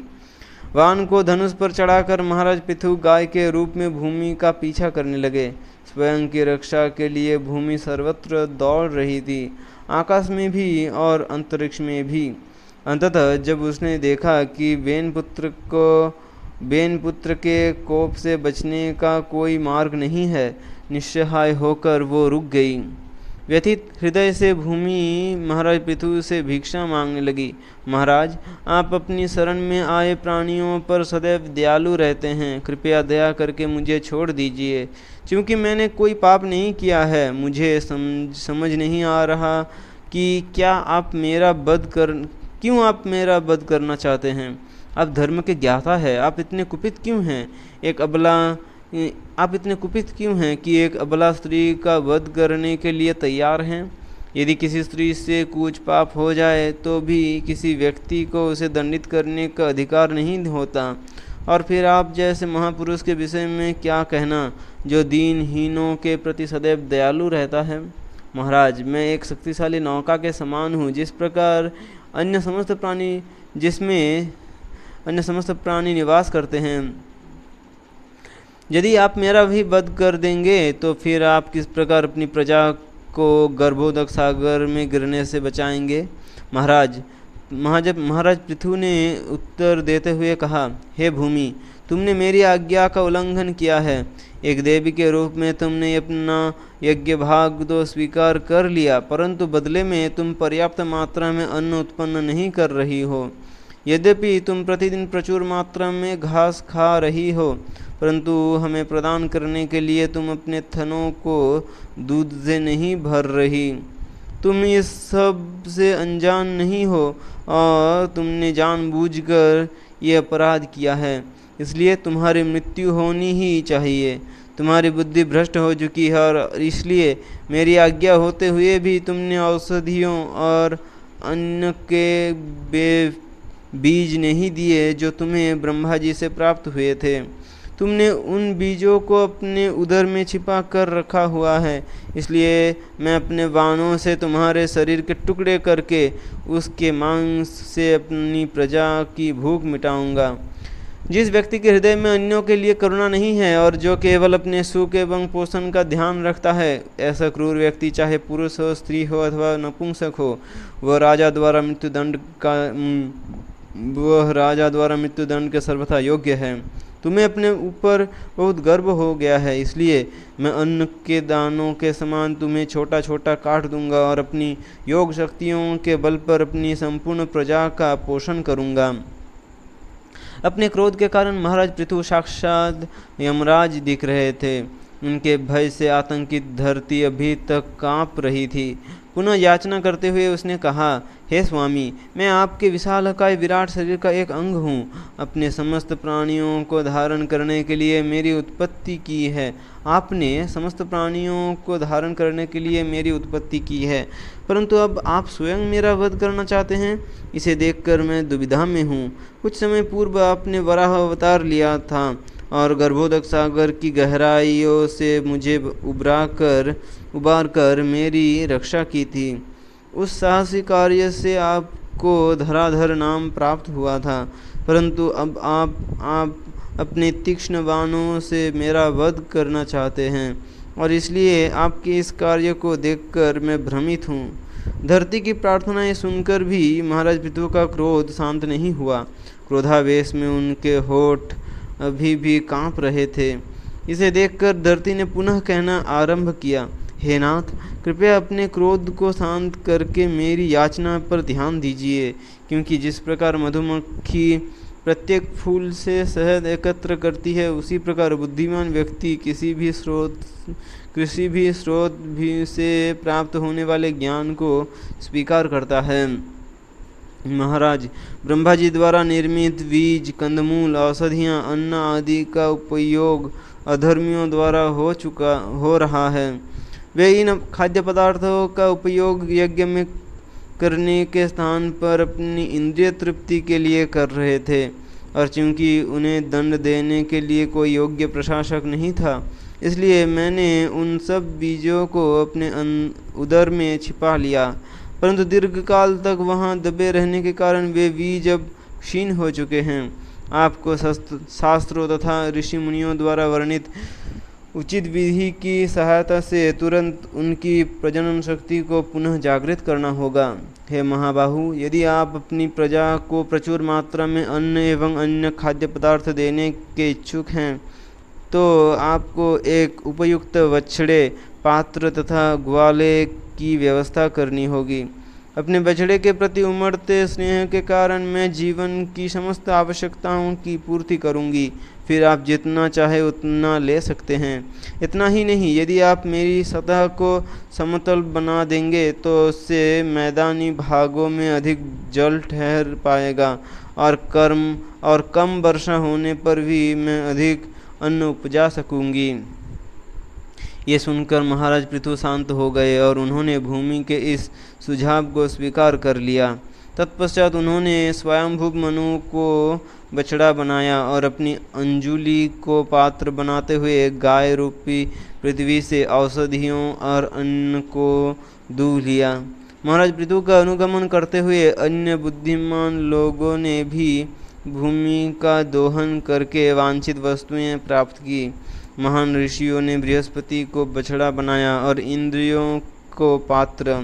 वाहन को धनुष पर चढ़ाकर महाराज पृथु गाय के रूप में भूमि का पीछा करने लगे। स्वयं की रक्षा के लिए भूमि सर्वत्र दौड़ रही थी, आकाश में भी और अंतरिक्ष में भी। अंततः जब उसने देखा कि बेन पुत्र के कोप से बचने का कोई मार्ग नहीं है, निस्सहाय होकर वो रुक गई। व्यथित हृदय से भूमि महाराज पृथु से भिक्षा मांगने लगी। महाराज, आप अपनी शरण में आए प्राणियों पर सदैव दयालु रहते हैं, कृपया दया करके मुझे छोड़ दीजिए। क्योंकि मैंने कोई पाप नहीं किया है, मुझे समझ नहीं आ रहा कि क्यों आप मेरा वध करना चाहते हैं। आप धर्म के ज्ञाता है, आप इतने कुपित क्यों हैं कि एक अबला स्त्री का वध करने के लिए तैयार हैं। यदि किसी स्त्री से कुछ पाप हो जाए तो भी किसी व्यक्ति को उसे दंडित करने का अधिकार नहीं होता। और फिर आप जैसे महापुरुष के विषय में क्या कहना, जो दीनहीनों के प्रति सदैव दयालु रहता है। महाराज, मैं एक शक्तिशाली नौका के समान हूँ, जिस प्रकार अन्य समस्त प्राणी निवास करते हैं। यदि आप मेरा भी वध कर देंगे तो फिर आप किस प्रकार अपनी प्रजा को गर्भोदक सागर में गिरने से बचाएंगे। महाराज पृथु ने उत्तर देते हुए कहा, हे भूमि, तुमने मेरी आज्ञा का उल्लंघन किया है। एक देवी के रूप में तुमने अपना यज्ञ भाग तो स्वीकार कर लिया, परंतु बदले में तुम पर्याप्त मात्रा में अन्न उत्पन्न नहीं कर रही हो। यद्यपि तुम प्रतिदिन प्रचुर मात्रा में घास खा रही हो, परंतु हमें प्रदान करने के लिए तुम अपने थनों को दूध से नहीं भर रही। तुम इस सब से अनजान नहीं हो और तुमने जानबूझकर ये अपराध किया है, इसलिए तुम्हारी मृत्यु होनी ही चाहिए। तुम्हारी बुद्धि भ्रष्ट हो चुकी है और इसलिए मेरी आज्ञा होते हुए भी तुमने औषधियों और अन्न के बीज नहीं दिए जो तुम्हें ब्रह्मा जी से प्राप्त हुए थे। तुमने उन बीजों को अपने उदर में छिपा कर रखा हुआ है, इसलिए मैं अपने बाणों से तुम्हारे शरीर के टुकड़े करके उसके मांस से अपनी प्रजा की भूख मिटाऊंगा। जिस व्यक्ति के हृदय में अन्यों के लिए करुणा नहीं है और जो केवल अपने सुख एवं पोषण का ध्यान रखता है, ऐसा क्रूर व्यक्ति चाहे पुरुष हो, स्त्री हो अथवा नपुंसक हो, वह राजा द्वारा मृत्युदंड के सर्वथा योग्य है। तुम्हें अपने ऊपर बहुत गर्व हो गया है, इसलिए मैं अन्न के दानों के समान तुम्हें छोटा छोटा काट दूंगा और अपनी योग शक्तियों के बल पर अपनी संपूर्ण प्रजा का पोषण करूंगा। अपने क्रोध के कारण महाराज पृथु साक्षात यमराज दिख रहे थे। उनके भय से आतंकित धरती अभी तक कांप रही थी। पुनः याचना करते हुए उसने कहा, हे स्वामी, मैं आपके विशालकाय विराट शरीर का एक अंग हूँ। अपने समस्त प्राणियों को धारण करने के लिए मेरी उत्पत्ति की है। आपने समस्त प्राणियों को धारण करने के लिए मेरी उत्पत्ति की है, परंतु अब आप स्वयं मेरा वध करना चाहते हैं। इसे देखकर मैं दुविधा में हूँ। कुछ समय पूर्व आपने वराह अवतार लिया था और गर्भोदक सागर की गहराइयों से मुझे उबार कर मेरी रक्षा की थी। उस साहसी कार्य से आपको धराधर नाम प्राप्त हुआ था, परंतु अब आप अपने तीक्ष्ण बाणों से मेरा वध करना चाहते हैं और इसलिए आपके इस कार्य को देखकर मैं भ्रमित हूँ। धरती की प्रार्थनाएं सुनकर भी महाराज पृथु का क्रोध शांत नहीं हुआ। क्रोधावेश में उनके होठ अभी भी कांप रहे थे। इसे देखकर धरती ने पुनः कहना आरंभ किया, हे नाथ, कृपया अपने क्रोध को शांत करके मेरी याचना पर ध्यान दीजिए, क्योंकि जिस प्रकार मधुमक्खी प्रत्येक फूल से शहद एकत्र करती है, उसी प्रकार बुद्धिमान व्यक्ति किसी भी स्रोत भी से प्राप्त होने वाले ज्ञान को स्वीकार करता है। महाराज, ब्रह्मा जी द्वारा निर्मित बीज, कंदमूल, औषधियाँ, अन्न आदि का उपयोग अधर्मियों द्वारा हो रहा है। वे इन खाद्य पदार्थों का उपयोग यज्ञ में करने के स्थान पर अपनी इंद्रिय तृप्ति के लिए कर रहे थे, और चूंकि उन्हें दंड देने के लिए कोई योग्य प्रशासक नहीं था, इसलिए मैंने उन सब बीजों को अपने उदर में छिपा लिया। परंतु दीर्घकाल तक वहाँ दबे रहने के कारण वे बीज अब क्षीण हो चुके हैं। आपको शास्त्रों तथा ऋषि मुनियों द्वारा वर्णित उचित विधि की सहायता से तुरंत उनकी प्रजनन शक्ति को पुनः जागृत करना होगा। हे महाबाहु, यदि आप अपनी प्रजा को प्रचुर मात्रा में अन्न एवं अन्य खाद्य पदार्थ देने के इच्छुक हैं, तो आपको एक उपयुक्त बछड़े, पात्र तथा ग्वाले की व्यवस्था करनी होगी। अपने बछड़े के प्रति उमड़ते स्नेह के कारण मैं जीवन की समस्त आवश्यकताओं की पूर्ति करूंगी। फिर आप जितना चाहे उतना ले सकते हैं। इतना ही नहीं, यदि आप मेरी सतह को समतल बना देंगे तो उससे मैदानी भागों में अधिक जल ठहर पाएगा, और कम वर्षा होने पर भी मैं अधिक अन्न उपजा सकूंगी। ये सुनकर महाराज पृथु शांत हो गए और उन्होंने भूमि के इस सुझाव को स्वीकार कर लिया। तत्पश्चात उन्होंने स्वयंभू मनु को बछड़ा बनाया और अपनी अंजुली को पात्र बनाते हुए गाय रूपी पृथ्वी से औषधियों और अन्न को दूह लिया। महाराज पृथु का अनुगमन करते हुए अन्य बुद्धिमान लोगों ने भी भूमि का दोहन करके वांछित वस्तुएं प्राप्त की। महान ऋषियों ने बृहस्पति को बछड़ा बनाया और इंद्रियों को पात्र।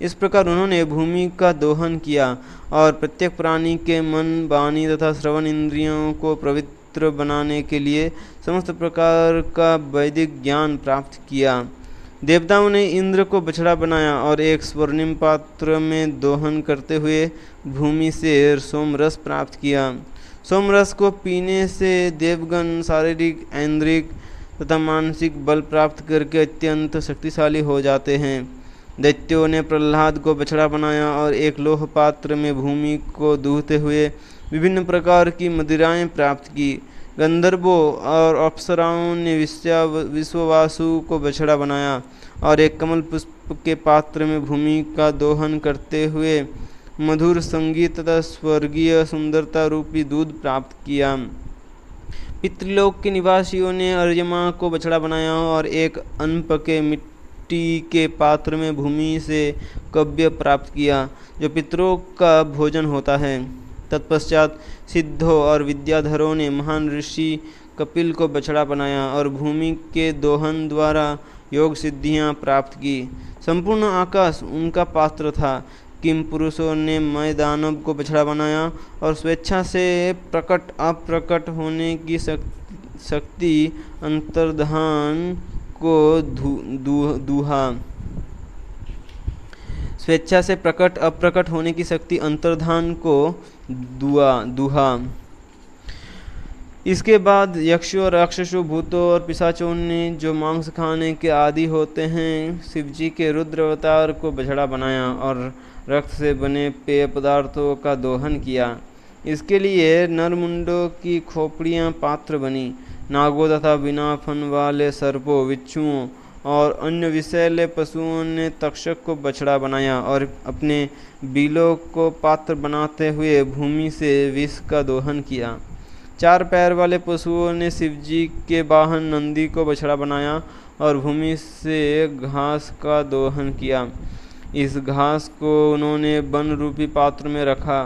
इस प्रकार उन्होंने भूमि का दोहन किया और प्रत्येक प्राणी के मन, वाणी तथा श्रवण इंद्रियों को पवित्र बनाने के लिए समस्त प्रकार का वैदिक ज्ञान प्राप्त किया। देवताओं ने इंद्र को बछड़ा बनाया और एक स्वर्णिम पात्र में दोहन करते हुए भूमि से सोमरस प्राप्त किया। सोमरस को पीने से देवगण शारीरिक, ऐन्द्रिक तथा मानसिक बल प्राप्त करके अत्यंत शक्तिशाली हो जाते हैं। दैत्यों ने प्रहलाद को बछड़ा बनाया और एक लोह पात्र में भूमि को दूहते हुए विभिन्न प्रकार की मदिराएं प्राप्त की। गंधर्वों और अप्सराओं ने विश्ववासु को बछड़ा बनाया और एक कमल पुष्प के पात्र में भूमि का दोहन करते हुए मधुर संगीत तथा स्वर्गीय सुंदरता रूपी दूध प्राप्त किया। पितृलोक के निवासियों ने अर्यमा को बछड़ा बनाया और एक अनपके मिट्टी के पात्र में भूमि से कव्य प्राप्त किया, जो पितरों का भोजन होता है। तत्पश्चात सिद्धों और विद्याधरों ने महान ऋषि कपिल को बछड़ा बनाया और भूमि के दोहन द्वारा योग सिद्धियां प्राप्त की। संपूर्ण आकाश उनका पात्र था। किम पुरुषों ने मय दानव को बछड़ा बनाया और स्वेच्छा से प्रकट अप्रकट होने की शक्ति अंतर्धान को दूहा। स्वेच्छा से प्रकट अप्रकट होने की शक्ति अंतर्धान को दूहा। इसके बाद यक्षों, राक्षसों, भूतों और पिशाचों ने, जो मांस खाने के आदि होते हैं, शिवजी के रुद्र अवतार को बछड़ा बनाया और रक्त से बने पेय पदार्थों का दोहन किया। इसके लिए नरमुंडों की खोपड़ियाँ पात्र बनी। नागों तथा बिना फन वाले सर्पों, बिच्छुओं और अन्य विषैले पशुओं ने तक्षक को बछड़ा बनाया और अपने बीलों को पात्र बनाते हुए भूमि से विष का दोहन किया। चार पैर वाले पशुओं ने शिवजी के वाहन नंदी को बछड़ा बनाया और भूमि से घास का दोहन किया। इस घास को उन्होंने वन रूपी पात्र में रखा।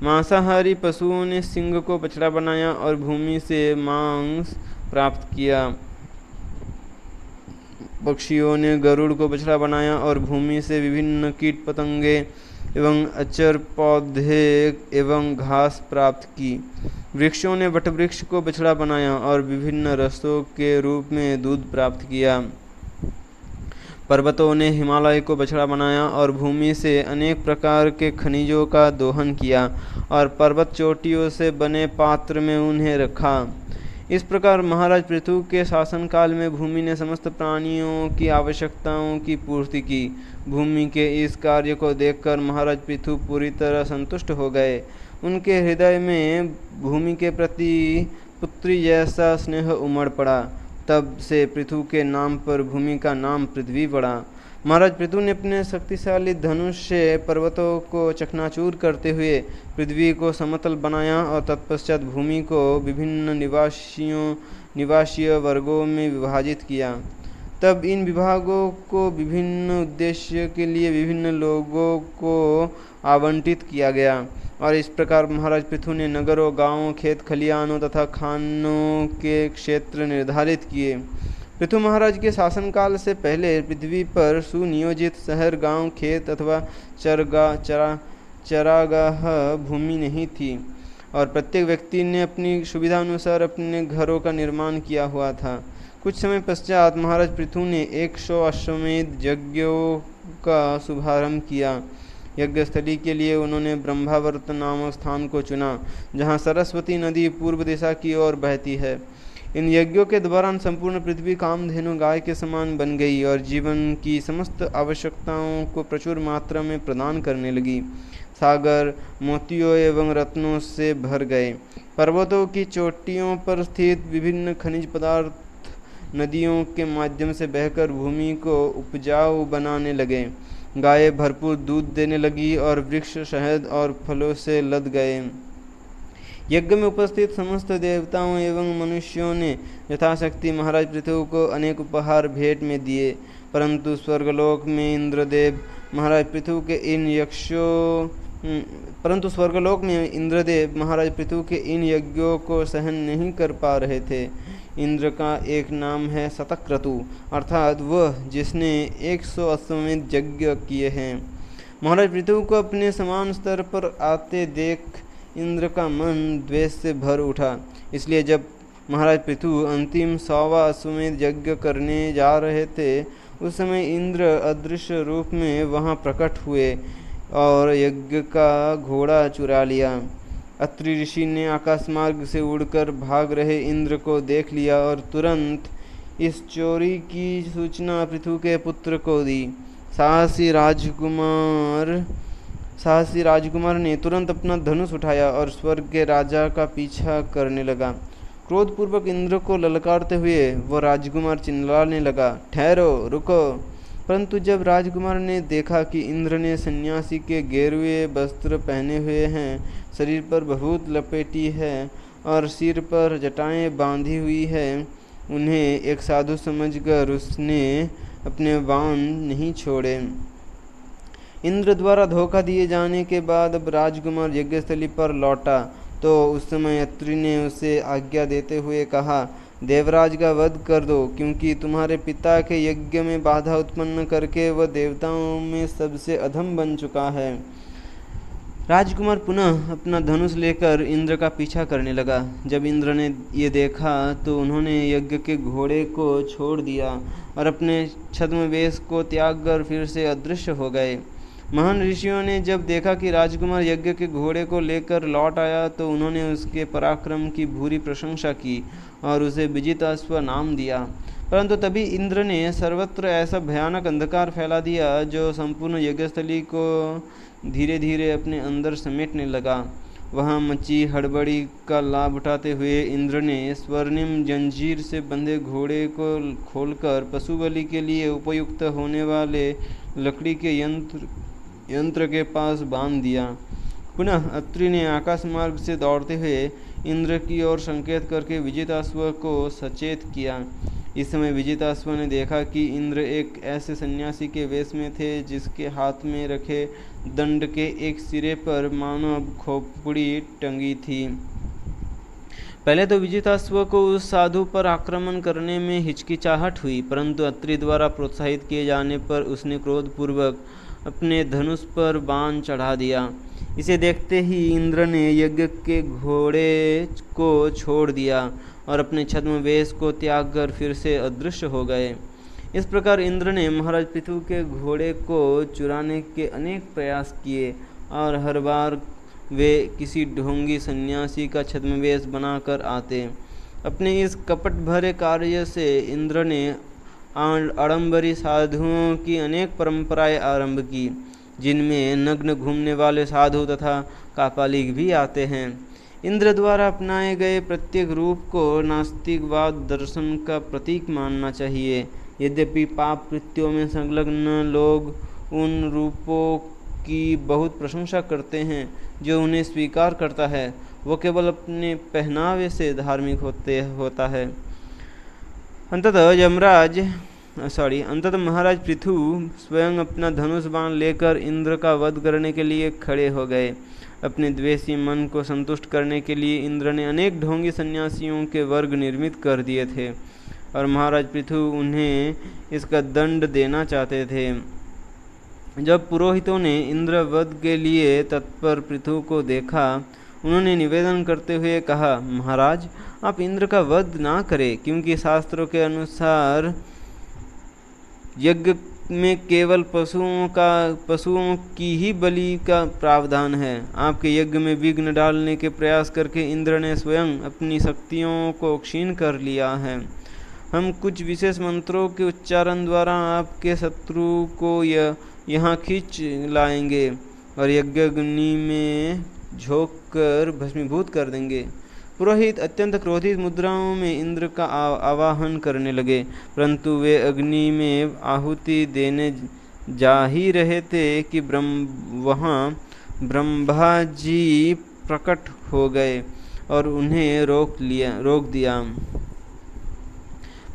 मांसाहारी पशुओं ने सिंह को बछड़ा बनाया और भूमि से मांस प्राप्त किया। पक्षियों ने गरुड़ को बछड़ा बनाया और भूमि से विभिन्न कीट पतंगे एवं अचर पौधे एवं घास प्राप्त की। वृक्षों ने वटवृक्ष को बछड़ा बनाया और विभिन्न रसों के रूप में दूध प्राप्त किया। पर्वतों ने हिमालय को बछड़ा बनाया और भूमि से अनेक प्रकार के खनिजों का दोहन किया और पर्वत चोटियों से बने पात्र में उन्हें रखा। इस प्रकार महाराज पृथु के शासनकाल में भूमि ने समस्त प्राणियों की आवश्यकताओं की पूर्ति की। भूमि के इस कार्य को देखकर महाराज पृथु पूरी तरह संतुष्ट हो गए। उनके हृदय में भूमि के प्रति पुत्री जैसा स्नेह उमड़ पड़ा। तब से पृथु के नाम पर भूमि का नाम पृथ्वी पड़ा। महाराज पृथु ने अपने शक्तिशाली धनुष से पर्वतों को चकनाचूर करते हुए पृथ्वी को समतल बनाया और तत्पश्चात भूमि को विभिन्न निवासीय वर्गों में विभाजित किया। तब इन विभागों को विभिन्न उद्देश्य के लिए विभिन्न लोगों को आवंटित किया गया और इस प्रकार महाराज पृथु ने नगरों, गांवों, खेत खलिहानों तथा खानों के क्षेत्र निर्धारित किए। पृथु महाराज के शासनकाल से पहले पृथ्वी पर सुनियोजित शहर, गांव, खेत अथवा चरागाह भूमि नहीं थी और प्रत्येक व्यक्ति ने अपनी सुविधानुसार अपने घरों का निर्माण किया हुआ था। कुछ समय पश्चात महाराज पृथु ने 100 अश्वमेध यज्ञों का शुभारंभ किया। यज्ञस्थली के लिए उन्होंने ब्रह्मावर्त नामक स्थान को चुना, जहाँ सरस्वती नदी पूर्व दिशा की ओर बहती है। इन यज्ञों के दौरान संपूर्ण पृथ्वी कामधेनु गाय के समान बन गई और जीवन की समस्त आवश्यकताओं को प्रचुर मात्रा में प्रदान करने लगी। सागर मोतियों एवं रत्नों से भर गए। पर्वतों की चोटियों पर स्थित विभिन्न खनिज पदार्थ नदियों के माध्यम से बहकर भूमि को उपजाऊ बनाने लगे। गायें भरपूर दूध देने लगी और वृक्ष शहद और फलों से लद गए। यज्ञ में उपस्थित समस्त देवताओं एवं मनुष्यों ने यथाशक्ति महाराज पृथु को अनेक उपहार भेंट में दिए, परंतु स्वर्गलोक में इंद्रदेव महाराज पृथु के इन यज्ञों को सहन नहीं कर पा रहे थे। इंद्र का एक नाम है शतक्रतु, अर्थात वह जिसने 100 अश्वमेध यज्ञ किए हैं। महाराज पृथु को अपने समान स्तर पर आते देख इंद्र का मन द्वेष से भर उठा। इसलिए जब महाराज पृथु अंतिम 100वां अश्वमेध यज्ञ करने जा रहे थे, उस समय इंद्र अदृश्य रूप में वहां प्रकट हुए और यज्ञ का घोड़ा चुरा लिया। अत्रि ऋषि ने आकाश मार्ग से उड़कर भाग रहे इंद्र को देख लिया और तुरंत इस चोरी की सूचना पृथु के पुत्र को दी। साहसी राजकुमार ने तुरंत अपना धनुष उठाया और स्वर्ग के राजा का पीछा करने लगा। क्रोधपूर्वक इंद्र को ललकारते हुए वह राजकुमार चिल्लाने लगा, ठहरो, रुको। परंतु जब राजकुमार ने देखा कि इंद्र ने सन्यासी के गेरुए वस्त्र पहने हुए हैं, शरीर पर भभूत लपेटी है और सिर पर जटाएं बांधी हुई है, उन्हें एक साधु समझकर उसने अपने बाण नहीं छोड़े। इंद्र द्वारा धोखा दिए जाने के बाद अब राजकुमार यज्ञस्थली पर लौटा तो उस समय अत्रि ने उसे आज्ञा देते हुए कहा, देवराज का वध कर दो, क्योंकि तुम्हारे पिता के यज्ञ में बाधा उत्पन्न करके वह देवताओं में सबसे अधम बन चुका है। राजकुमार पुनः अपना धनुष लेकर इंद्र का पीछा करने लगा। जब इंद्र ने ये देखा तो उन्होंने यज्ञ के घोड़े को छोड़ दिया और अपने छद्म वेश को त्याग कर फिर से अदृश्य हो गए। महान ऋषियों ने जब देखा कि राजकुमार यज्ञ के घोड़े को लेकर लौट आया तो उन्होंने उसके पराक्रम की भूरी प्रशंसा की और उसे विजिताश्व नाम दिया। परंतु तभी इंद्र ने सर्वत्र ऐसा भयानक अंधकार फैला दिया जो संपूर्ण यज्ञस्थली को धीरे धीरे अपने अंदर समेटने लगा। वहाँ मची हड़बड़ी का लाभ उठाते हुए इंद्र ने स्वर्णिम जंजीर से बंधे घोड़े को खोलकर पशु बलि के लिए उपयुक्त होने वाले लकड़ी के यंत्र के पास बांध दिया। पुनः अत्रि ने आकाश मार्ग से दौड़ते हुए इंद्र की ओर संकेत करके विजिताश्व को सचेत किया। इस समय विजिताश्व ने देखा कि इंद्र एक ऐसे सन्यासी के वेश में थे जिसके हाथ में रखे दंड के एक सिरे पर मानव खोपड़ी टंगी थी। पहले तो विजिताश्व को उस साधु पर आक्रमण करने में हिचकिचाहट हुई, परंतु अत्रि द्वारा प्रोत्साहित किए जाने पर उसने क्रोधपूर्वक अपने धनुष पर बाण चढ़ा दिया। इसे देखते ही इंद्र ने यज्ञ के घोड़े को छोड़ दिया और अपने छद्म वेश को त्याग कर फिर से अदृश्य हो गए। इस प्रकार इंद्र ने महाराज पृथु के घोड़े को चुराने के अनेक प्रयास किए और हर बार वे किसी ढोंगी सन्यासी का छद्मवेश बनाकर आते। अपने इस कपट भरे कार्य से इंद्र ने आडंबरी साधुओं की अनेक परंपराएं आरंभ की, जिनमें नग्न घूमने वाले साधु तथा कापालिक भी आते हैं। इंद्र द्वारा अपनाए गए प्रत्येक रूप को नास्तिकवाद दर्शन का प्रतीक मानना चाहिए। यद्यपि पाप कृत्यों में संलग्न लोग उन रूपों की बहुत प्रशंसा करते हैं जो उन्हें स्वीकार करता है, वो केवल अपने पहनावे से धार्मिक होता है। अंततः महाराज पृथु स्वयं अपना धनुष बाण लेकर इंद्र का वध करने के लिए खड़े हो गए। अपने द्वेषी मन को संतुष्ट करने के लिए इंद्र ने अनेक ढोंगी सन्यासियों के वर्ग निर्मित कर दिए थे और महाराज पृथु उन्हें इसका दंड देना चाहते थे। जब पुरोहितों ने इंद्र वध के लिए तत्पर पृथु को देखा, उन्होंने निवेदन करते हुए कहा, महाराज आप इंद्र का वध ना करें, क्योंकि शास्त्रों के अनुसार यज्ञ में केवल पशुओं की ही बलि का प्रावधान है। आपके यज्ञ में विघ्न डालने के प्रयास करके इंद्र ने स्वयं अपनी शक्तियों को क्षीण कर लिया है। हम कुछ विशेष मंत्रों के उच्चारण द्वारा आपके शत्रु को यहाँ खींच लाएंगे और यज्ञाग्नि में झोंक कर भस्मीभूत कर देंगे। पुरोहित अत्यंत क्रोधित मुद्राओं में इंद्र का आवाहन करने लगे, परंतु वे अग्नि में आहुति देने जा ही रहे थे कि वहाँ ब्रह्मा जी प्रकट हो गए और उन्हें रोक दिया।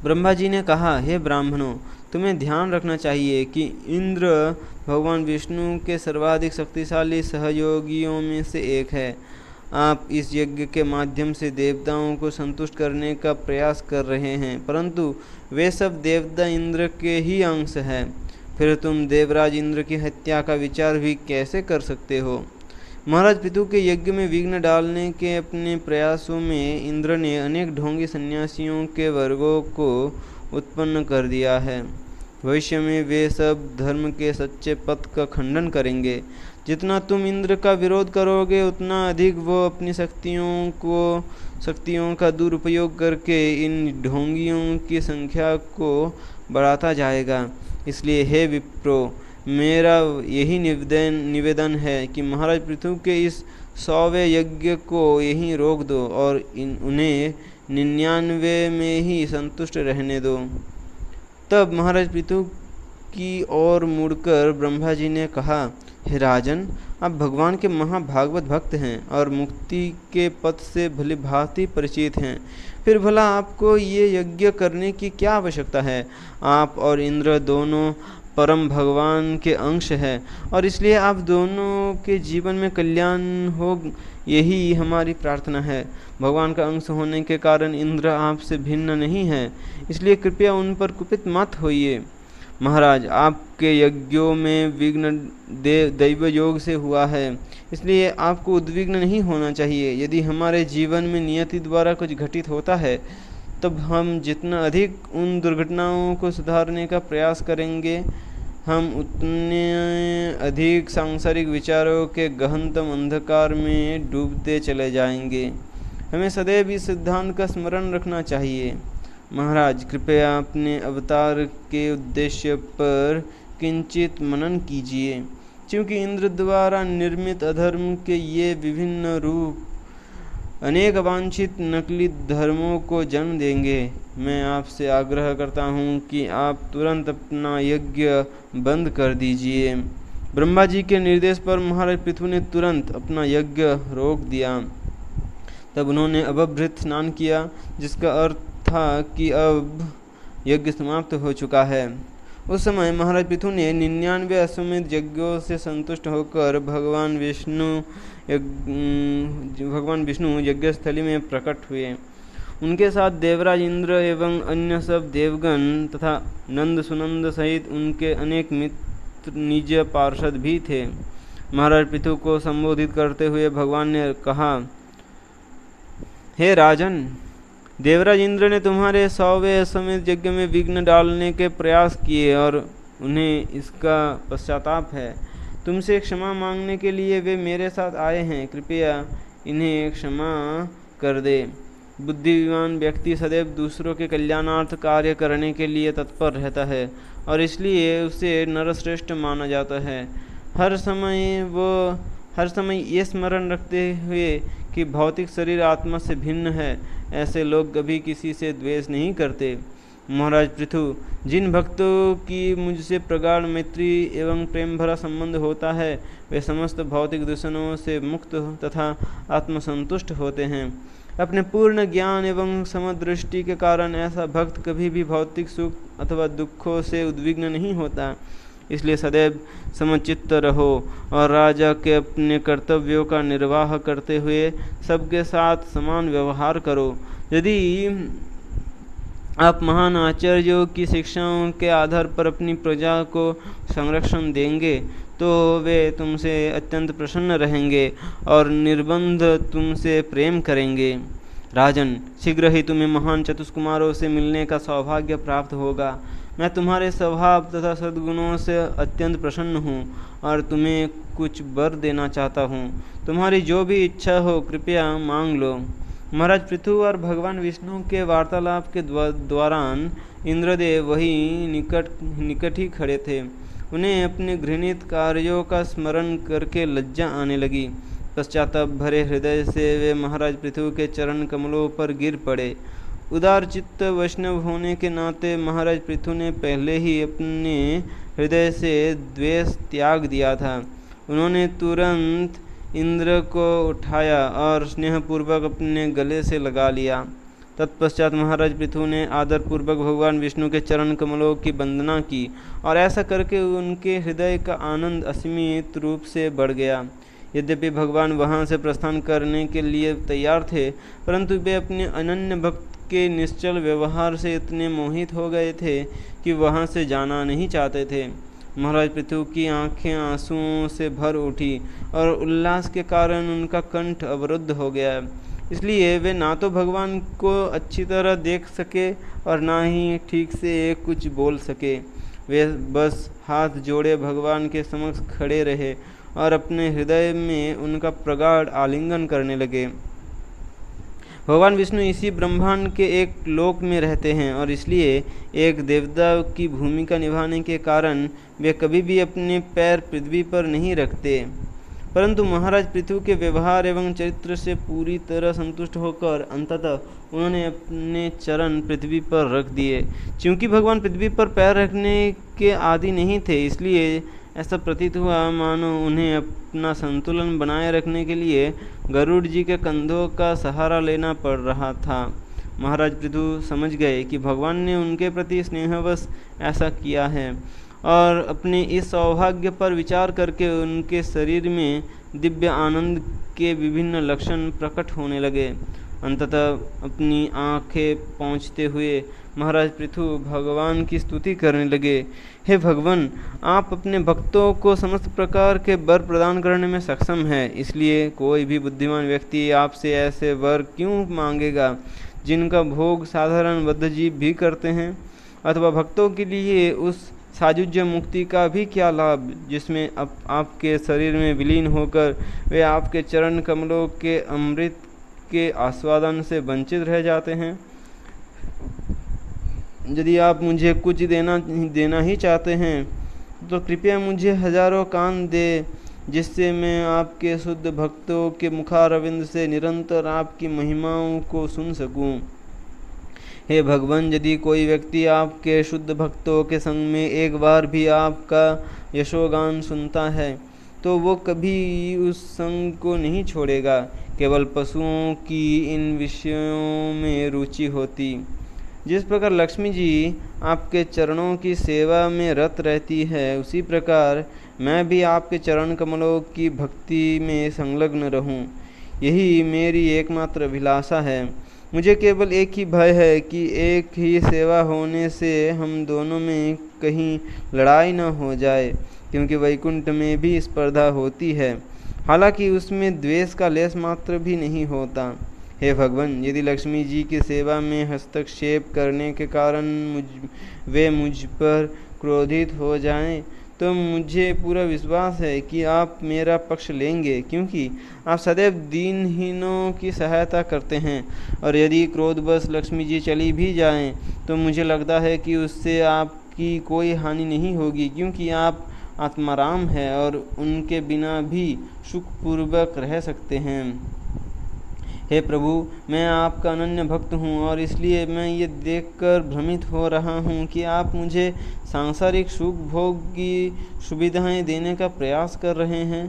ब्रह्मा जी ने कहा, हे ब्राह्मणों, तुम्हें ध्यान रखना चाहिए कि इंद्र भगवान विष्णु के सर्वाधिक शक्तिशाली सहयोगियों में से एक है। आप इस यज्ञ के माध्यम से देवताओं को संतुष्ट करने का प्रयास कर रहे हैं, परंतु वे सब देवता इंद्र के ही अंश हैं। फिर तुम देवराज इंद्र की हत्या का विचार भी कैसे कर सकते हो? महाराज पृथु के यज्ञ में विघ्न डालने के अपने प्रयासों में इंद्र ने अनेक ढोंगी सन्यासियों के वर्गों को उत्पन्न कर दिया है। भविष्य में वे सब धर्म के सच्चे पथ का खंडन करेंगे। जितना तुम इंद्र का विरोध करोगे, उतना अधिक वो अपनी शक्तियों का दुरुपयोग करके इन ढोंगियों की संख्या को बढ़ाता जाएगा। इसलिए हे विप्रो, मेरा यही निवेदन है कि महाराज पृथु के इस 100वें यज्ञ को यहीं रोक दो और उन्हें 99 में ही संतुष्ट रहने दो। तब महाराज पृथु की ओर मुड़कर ब्रह्मा जी ने कहा, हे राजन, आप भगवान के महाभागवत भक्त हैं और मुक्ति के पथ से भली भांति परिचित हैं। फिर भला आपको ये यज्ञ करने की क्या आवश्यकता है? आप और इंद्र दोनों परम भगवान के अंश है और इसलिए आप दोनों के जीवन में कल्याण हो, यही हमारी प्रार्थना है। भगवान का अंश होने के कारण इंद्र आपसे भिन्न नहीं है, इसलिए कृपया उन पर कुपित मत होइए। महाराज, आपके यज्ञों में विघ्न दैव योग से हुआ है, इसलिए आपको उद्विग्न नहीं होना चाहिए। यदि हमारे जीवन में नियति द्वारा कुछ घटित होता है, तब हम जितना अधिक उन दुर्घटनाओं को सुधारने का प्रयास करेंगे, हम उतने अधिक सांसारिक विचारों के गहनतम अंधकार में डूबते चले जाएंगे। हमें सदैव इस सिद्धांत का स्मरण रखना चाहिए। महाराज, कृपया अपने अवतार के उद्देश्य पर किंचित मनन कीजिए, क्योंकि इंद्र द्वारा निर्मित अधर्म के ये विभिन्न रूप अनेक अवांछित नकली धर्मों को जन्म देंगे। मैं आपसे आग्रह करता हूँ कि आप तुरंत अपना यज्ञ बंद कर दीजिए। ब्रह्मा जी के निर्देश पर महाराज पृथु ने तुरंत अपना यज्ञ रोक दिया। तब उन्होंने अभभृत स्नान किया, जिसका अर्थ था कि अब यज्ञ समाप्त हो चुका है। उस समय महाराज पृथु ने 99 अश्वमेध यज्ञों से संतुष्ट होकर भगवान विष्णु यज्ञस्थली में प्रकट हुए। उनके साथ देवराज इंद्र एवं अन्य सब देवगण तथा नंद सुनंद सहित उनके अनेक मित्र निज पार्षद भी थे। महाराज पृथु को संबोधित करते हुए भगवान ने कहा, हे राजन, देवराज इंद्र ने तुम्हारे 100वें अश्वमेध यज्ञ में विघ्न डालने के प्रयास किए और उन्हें इसका पश्चाताप है। तुमसे क्षमा मांगने के लिए वे मेरे साथ आए हैं। कृपया इन्हें क्षमा कर दे। बुद्धिमान व्यक्ति सदैव दूसरों के कल्याणार्थ कार्य करने के लिए तत्पर रहता है और इसलिए उसे नरश्रेष्ठ माना जाता है। हर समय ये स्मरण रखते हुए कि भौतिक शरीर आत्मा से भिन्न है, ऐसे लोग कभी किसी से द्वेष नहीं करते। महाराज पृथु, जिन भक्तों की मुझसे प्रगाढ़ मैत्री एवं प्रेम भरा संबंध होता है, वे समस्त भौतिक दूषणों से मुक्त तथा आत्मसंतुष्ट होते हैं। अपने पूर्ण ज्ञान एवं समदृष्टि के कारण ऐसा भक्त कभी भी भौतिक सुख अथवा दुखों से उद्विग्न नहीं होता। इसलिए सदैव समचित्त रहो और राजा के अपने कर्तव्यों का निर्वाह करते हुए सबके साथ समान व्यवहार करो। यदि आप महान आचार्यों की शिक्षाओं के आधार पर अपनी प्रजा को संरक्षण देंगे तो वे तुमसे अत्यंत प्रसन्न रहेंगे और निर्बंध तुमसे प्रेम करेंगे। राजन, शीघ्र ही तुम्हें महान चतुष्कुमारों से मिलने का सौभाग्य प्राप्त होगा। मैं तुम्हारे स्वभाव तथा सद्गुणों से अत्यंत प्रसन्न हूँ और तुम्हें कुछ वर देना चाहता हूँ। तुम्हारी जो भी इच्छा हो कृपया मांग लो। महाराज पृथु और भगवान विष्णु के वार्तालाप के दौरान इंद्रदेव वही निकट ही खड़े थे। उन्हें अपने घृणित कार्यों का स्मरण करके लज्जा आने लगी। पश्चाताप भरे हृदय से वे महाराज पृथु के चरण कमलों पर गिर पड़े। उदार चित्त वैष्णव होने के नाते महाराज पृथु ने पहले ही अपने हृदय से द्वेष त्याग दिया था। उन्होंने तुरंत इंद्र को उठाया और स्नेहपूर्वक अपने गले से लगा लिया। तत्पश्चात महाराज पृथु ने आदरपूर्वक भगवान विष्णु के चरण कमलों की वंदना की और ऐसा करके उनके हृदय का आनंद असीमित रूप से बढ़ गया। यद्यपि भगवान वहां से प्रस्थान करने के लिए तैयार थे, परंतु वे अपने अनन्य भक्त के निश्चल व्यवहार से इतने मोहित हो गए थे कि वहां से जाना नहीं चाहते थे। महाराज पृथु की आंखें आंसुओं से भर उठी और उल्लास के कारण उनका कंठ अवरुद्ध हो गया। इसलिए वे ना तो भगवान को अच्छी तरह देख सके और ना ही ठीक से कुछ बोल सके। वे बस हाथ जोड़े भगवान के समक्ष खड़े रहे और अपने हृदय में उनका प्रगाढ़ आलिंगन करने लगे। भगवान विष्णु इसी ब्रह्मांड के एक लोक में रहते हैं और इसलिए एक देवता की भूमिका निभाने के कारण वे कभी भी अपने पैर पृथ्वी पर नहीं रखते। परंतु महाराज पृथु के व्यवहार एवं चरित्र से पूरी तरह संतुष्ट होकर अंततः उन्होंने अपने चरण पृथ्वी पर रख दिए। क्योंकि भगवान पृथ्वी पर पैर रखने के आदि नहीं थे, इसलिए ऐसा प्रतीत हुआ मानो उन्हें अपना संतुलन बनाए रखने के लिए गरुड़ जी के कंधों का सहारा लेना पड़ रहा था। महाराज पृथु समझ गए कि भगवान ने उनके प्रति स्नेहवश ऐसा किया है और अपने इस सौभाग्य पर विचार करके उनके शरीर में दिव्य आनंद के विभिन्न लक्षण प्रकट होने लगे। अंततः अपनी आंखें पहुँचते हुए महाराज पृथु भगवान की स्तुति करने लगे। हे भगवान, आप अपने भक्तों को समस्त प्रकार के वर प्रदान करने में सक्षम हैं, इसलिए कोई भी बुद्धिमान व्यक्ति आपसे ऐसे वर क्यों मांगेगा जिनका भोग साधारण बद्धजीव भी करते हैं। अथवा भक्तों के लिए उस सायुज्य मुक्ति का भी क्या लाभ जिसमें आपके शरीर में विलीन होकर वे आपके चरण कमलों के अमृत के आस्वादन से वंचित रह जाते हैं। यदि आप मुझे कुछ देना ही चाहते हैं तो कृपया मुझे हजारों कान दे, जिससे मैं आपके शुद्ध भक्तों के मुखारविंद से निरंतर आपकी महिमाओं को सुन सकूं। हे भगवान, यदि कोई व्यक्ति आपके शुद्ध भक्तों के संग में एक बार भी आपका यशोगान सुनता है तो वो कभी उस संग को नहीं छोड़ेगा। केवल पशुओं की इन विषयों में रुचि होती। जिस प्रकार लक्ष्मी जी आपके चरणों की सेवा में रत रहती है, उसी प्रकार मैं भी आपके चरण कमलों की भक्ति में संलग्न रहूं। यही मेरी एकमात्र अभिलाषा है। मुझे केवल एक ही भय है कि एक ही सेवा होने से हम दोनों में कहीं लड़ाई न हो जाए, क्योंकि वैकुंठ में भी स्पर्धा होती है, हालांकि उसमें द्वेष का लेश मात्र भी नहीं होता। हे भगवान, यदि लक्ष्मी जी की सेवा में हस्तक्षेप करने के कारण वे मुझ पर क्रोधित हो जाएं, तो मुझे पूरा विश्वास है कि आप मेरा पक्ष लेंगे, क्योंकि आप सदैव दीनहीनों की सहायता करते हैं। और यदि क्रोधवश लक्ष्मी जी चली भी जाएं, तो मुझे लगता है कि उससे आपकी कोई हानि नहीं होगी, क्योंकि आप आत्माराम हैं और उनके बिना भी सुखपूर्वक रह सकते हैं। हे प्रभु, मैं आपका अनन्य भक्त हूँ और इसलिए मैं ये देखकर भ्रमित हो रहा हूँ कि आप मुझे सांसारिक सुख भोग की सुविधाएं देने का प्रयास कर रहे हैं।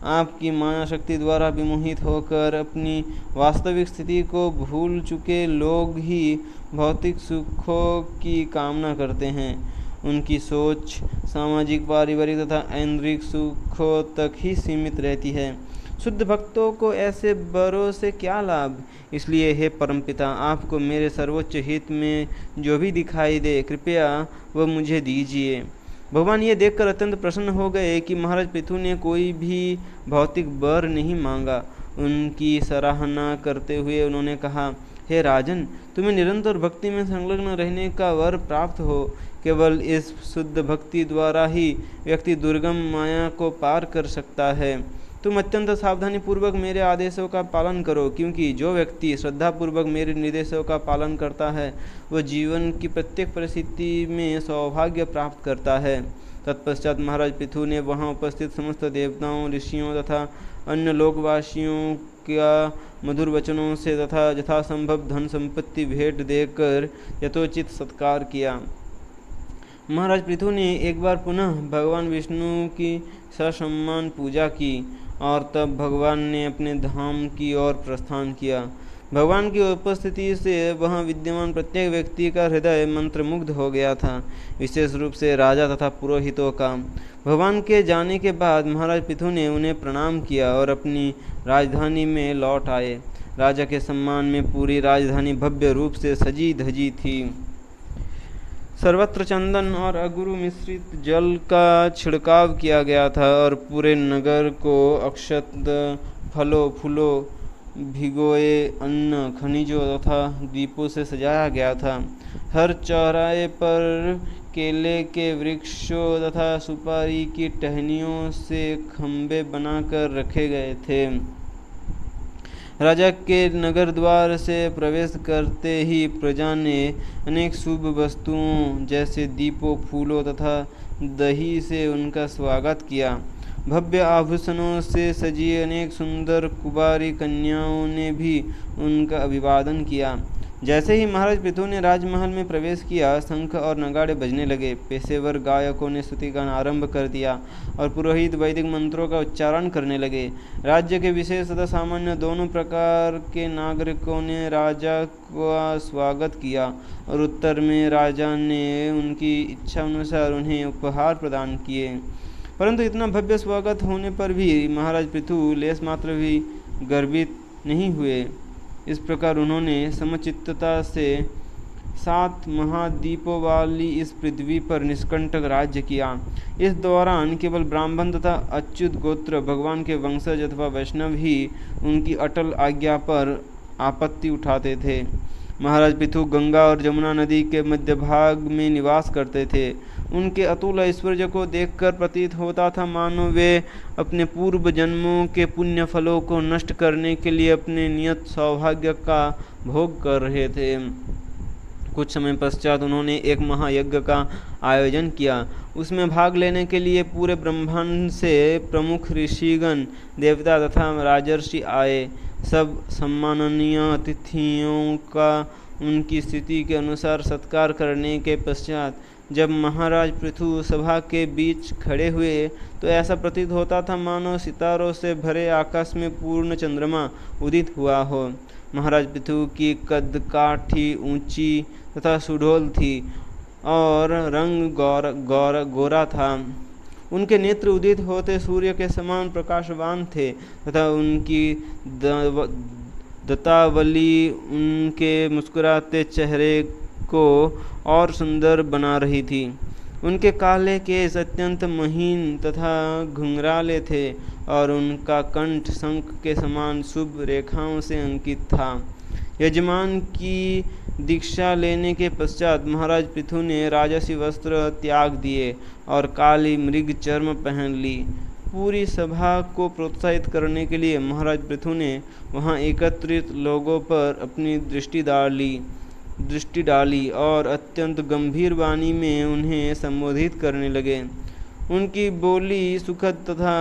आपकी माया शक्ति द्वारा विमोहित होकर अपनी वास्तविक स्थिति को भूल चुके लोग ही भौतिक सुखों की कामना करते हैं। उनकी सोच सामाजिक, पारिवारिक तथा ऐन्द्रिक सुखों तक ही सीमित रहती है। शुद्ध भक्तों को ऐसे बरों से क्या लाभ। इसलिए हे परमपिता, आपको मेरे सर्वोच्च हित में जो भी दिखाई दे, कृपया वह मुझे दीजिए। भगवान ये देखकर अत्यंत प्रसन्न हो गए कि महाराज पृथु ने कोई भी भौतिक वर नहीं मांगा। उनकी सराहना करते हुए उन्होंने कहा, हे राजन, तुम्हें निरंतर भक्ति में संलग्न रहने का वर प्राप्त हो। केवल इस शुद्ध भक्ति द्वारा ही व्यक्ति दुर्गम माया को पार कर सकता है। तुम अत्यंत सावधानी पूर्वक मेरे आदेशों का पालन करो, क्योंकि जो व्यक्ति श्रद्धापूर्वक मेरे निर्देशों का पालन करता है, वह जीवन की प्रत्येक परिस्थिति में सौभाग्य प्राप्त करता है। तत्पश्चात महाराज पृथु ने वहां उपस्थित समस्त देवताओं, ऋषियों तथा अन्य लोकवासियों का मधुर वचनों से तथा यथासंभव धन संपत्ति भेंट देकर यथोचित सत्कार किया। महाराज पृथु ने एक बार पुनः भगवान विष्णु की ससम्मान पूजा की और तब भगवान ने अपने धाम की ओर प्रस्थान किया। भगवान की उपस्थिति से वहां विद्यमान प्रत्येक व्यक्ति का हृदय मंत्रमुग्ध हो गया था, विशेष रूप से राजा तथा पुरोहितों का। भगवान के जाने के बाद महाराज पृथु ने उन्हें प्रणाम किया और अपनी राजधानी में लौट आए। राजा के सम्मान में पूरी राजधानी भव्य रूप से सजी धजी थी। सर्वत्र चंदन और अगुरु मिश्रित जल का छिड़काव किया गया था और पूरे नगर को अक्षत, फलों फूलों, भिगोए अन्न, खनिजों तथा दीपों से सजाया गया था। हर चौराहे पर केले के वृक्षों तथा सुपारी की टहनियों से खंभे बनाकर रखे गए थे। राजा के नगर द्वार से प्रवेश करते ही प्रजा ने अनेक शुभ वस्तुओं जैसे दीपों, फूलों तथा दही से उनका स्वागत किया। भव्य आभूषणों से सजी अनेक सुंदर कुमारी कन्याओं ने भी उनका अभिवादन किया। जैसे ही महाराज पृथु ने राजमहल में प्रवेश किया, शंख और नगाड़े बजने लगे। पेशेवर गायकों ने स्तुति गान आरंभ कर दिया और पुरोहित वैदिक मंत्रों का उच्चारण करने लगे। राज्य के विशेष तथा सामान्य दोनों प्रकार के नागरिकों ने राजा का स्वागत किया और उत्तर में राजा ने उनकी इच्छा अनुसार उन्हें उपहार प्रदान किए। परंतु इतना भव्य स्वागत होने पर भी महाराज पृथु लेश मात्र भी गर्वित नहीं हुए। इस प्रकार उन्होंने समचित्तता से 7 महाद्वीपों वाली इस पृथ्वी पर निष्कंटक राज्य किया। इस दौरान केवल ब्राह्मण तथा अच्युत गोत्र भगवान के वंशज अथवा वैष्णव ही उनकी अटल आज्ञा पर आपत्ति उठाते थे। महाराज पृथु गंगा और जमुना नदी के मध्य भाग में निवास करते थे। उनके अतुल ऐश्वर्य को देखकर प्रतीत होता था मानो वे अपने पूर्व जन्मों के पुण्य फलों को नष्ट करने के लिए अपने नियत सौभाग्य का भोग कर रहे थे। कुछ समय पश्चात उन्होंने एक महायज्ञ का आयोजन किया। उसमें भाग लेने के लिए पूरे ब्रह्मांड से प्रमुख ऋषिगण, देवता तथा राजर्षि आए। सब सम्माननीय अतिथियों का उनकी स्थिति के अनुसार सत्कार करने के पश्चात जब महाराज पृथु सभा के बीच खड़े हुए तो ऐसा प्रतीत होता था मानो सितारों से भरे आकाश में पूर्ण चंद्रमा उदित हुआ हो। महाराज पृथु की कदकाठी ऊंची तथा सुडौल थी और रंग गोरा था। उनके नेत्र उदित होते सूर्य के समान प्रकाशवान थे तथा उनकी दत्तावली उनके मुस्कुराते चेहरे को और सुंदर बना रही थी। उनके काले केस अत्यंत महीन तथा घुंघराले थे और उनका कंठ शंख के समान शुभ रेखाओं से अंकित था। यजमान की दीक्षा लेने के पश्चात महाराज पृथु ने राजसी वस्त्र त्याग दिए और काली मृग चर्म पहन ली। पूरी सभा को प्रोत्साहित करने के लिए महाराज पृथु ने वहां एकत्रित लोगों पर अपनी दृष्टि डाली और अत्यंत गंभीर वाणी में उन्हें संबोधित करने लगे। उनकी बोली सुखद तथा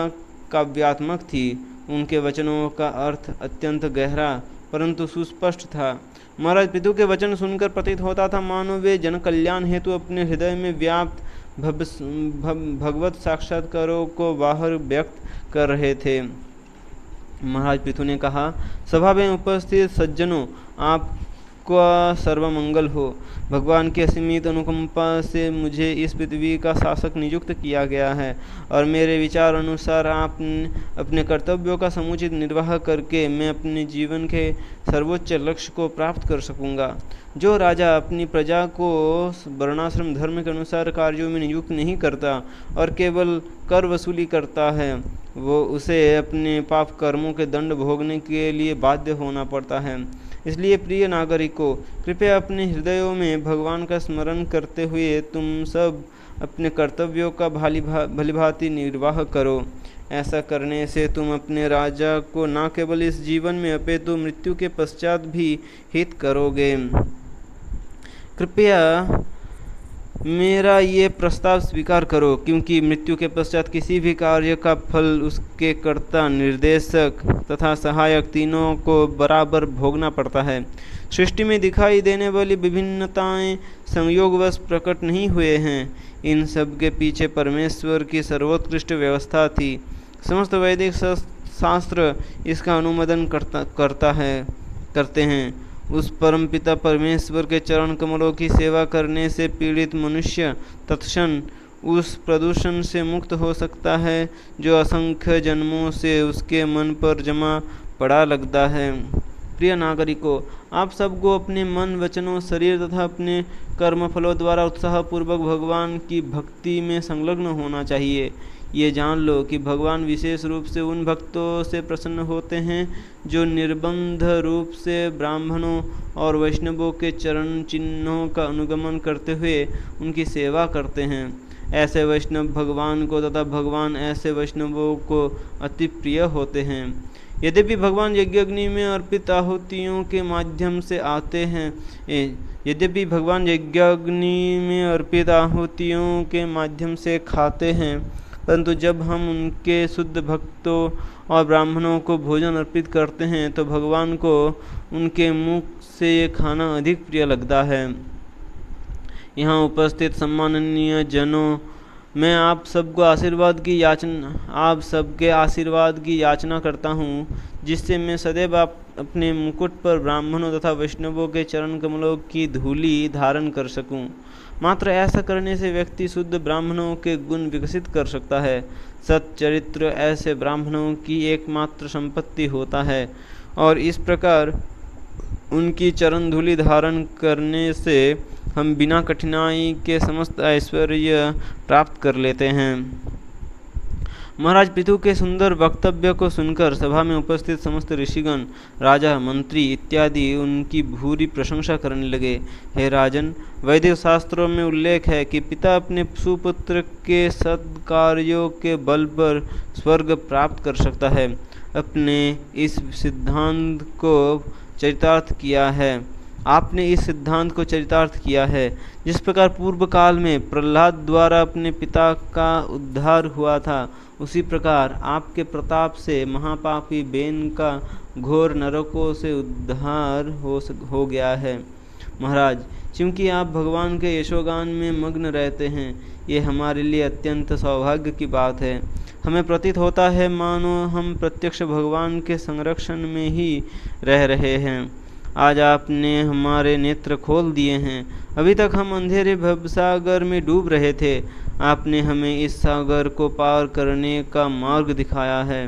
काव्यात्मक थी। उनके वचनों का अर्थ अत्यंत गहरा परंतु सुस्पष्ट था। महाराज पृथु के वचन सुनकर प्रतीत होता था मानो वे जन कल्याण हेतु अपने हृदय में व्याप्त भगवत साक्षात्कारों को बाहर व्यक्त कर रहे थे। महाराज पृथु ने कहा, सभा में उपस्थित सज्जनों, आपका सर्वमंगल हो। भगवान की असीमित अनुकंपा से मुझे इस पृथ्वी का शासक नियुक्त किया गया है और मेरे विचार अनुसार अपने कर्तव्यों का समुचित निर्वाह करके मैं अपने जीवन के सर्वोच्च लक्ष्य को प्राप्त कर सकूंगा। जो राजा अपनी प्रजा को वर्णाश्रम धर्म के अनुसार कार्यों में नियुक्त नहीं करता और केवल कर वसूली करता है, वो उसे अपने पाप कर्मों के दंड भोगने के लिए बाध्य होना पड़ता है। इसलिए प्रिय नागरिकों, कृपया अपने हृदयों में भगवान का स्मरण करते हुए तुम सब अपने कर्तव्यों का भलीभांति निर्वाह करो। ऐसा करने से तुम अपने राजा को न केवल इस जीवन में अपितु मृत्यु के पश्चात भी हित करोगे। कृपया मेरा ये प्रस्ताव स्वीकार करो, क्योंकि मृत्यु के पश्चात किसी भी कार्य का फल उसके कर्ता, निर्देशक तथा सहायक तीनों को बराबर भोगना पड़ता है। सृष्टि में दिखाई देने वाली विभिन्नताएं संयोगवश प्रकट नहीं हुए हैं। इन सब के पीछे परमेश्वर की सर्वोत्कृष्ट व्यवस्था थी। समस्त वैदिक शास्त्र इसका अनुमोदन करते हैं। उस परमपिता परमेश्वर के चरण कमलों की सेवा करने से पीड़ित मनुष्य तत्क्षण उस प्रदूषण से मुक्त हो सकता है जो असंख्य जन्मों से उसके मन पर जमा पड़ा लगता है। प्रिय नागरिकों, आप सबको अपने मन, वचनों, शरीर तथा अपने कर्मफलों द्वारा उत्साहपूर्वक भगवान की भक्ति में संलग्न होना चाहिए। ये जान लो कि भगवान विशेष रूप से उन भक्तों से प्रसन्न होते हैं जो निर्बंध रूप से ब्राह्मणों और वैष्णवों के चरण चिन्हों का अनुगमन करते हुए उनकी सेवा करते हैं। ऐसे वैष्णव भगवान को तथा भगवान ऐसे वैष्णवों को अति प्रिय होते हैं। यद्यपि भगवान यज्ञाग्नि में अर्पित आहुतियों के माध्यम से आते हैं खाते हैं, परंतु जब हम उनके शुद्ध भक्तों और ब्राह्मणों को भोजन अर्पित करते हैं तो भगवान को उनके मुख से ये खाना अधिक प्रिय लगता है। यहाँ उपस्थित सम्माननीय जनों, मैं आप सबके आशीर्वाद की याचना करता हूँ, जिससे मैं सदैव अपने मुकुट पर ब्राह्मणों तथा वैष्णवों के चरण कमलों की धूलि धारण कर सकूं। मात्र ऐसा करने से व्यक्ति शुद्ध ब्राह्मणों के गुण विकसित कर सकता है। सच्चरित्र ऐसे ब्राह्मणों की एकमात्र संपत्ति होता है और इस प्रकार उनकी चरण धूलि धारण करने से हम बिना कठिनाई के समस्त ऐश्वर्य प्राप्त कर लेते हैं। महाराज पृथु के सुंदर वक्तव्य को सुनकर सभा में उपस्थित समस्त ऋषिगण, राजा, मंत्री इत्यादि उनकी भूरी प्रशंसा करने लगे। हे राजन, वैदिक शास्त्रों में उल्लेख है कि पिता अपने सुपुत्र के सत्कार्यों के बल पर स्वर्ग प्राप्त कर सकता है। अपने इस सिद्धांत को चरितार्थ किया है। आपने इस सिद्धांत को चरितार्थ किया है। जिस प्रकार पूर्व काल में प्रहलाद द्वारा अपने पिता का उद्धार हुआ था, उसी प्रकार आपके प्रताप से महापापी बेन का घोर नरकों से उद्धार हो गया है। महाराज, क्योंकि आप भगवान के यशोगान में मग्न रहते हैं, ये हमारे लिए अत्यंत सौभाग्य की बात है। हमें प्रतीत होता है मानो हम प्रत्यक्ष भगवान के संरक्षण में ही रह रहे हैं। आज आपने हमारे नेत्र खोल दिए हैं। अभी तक हम अंधेरे भवसागर में डूब रहे थे। आपने हमें इस सागर को पार करने का मार्ग दिखाया है।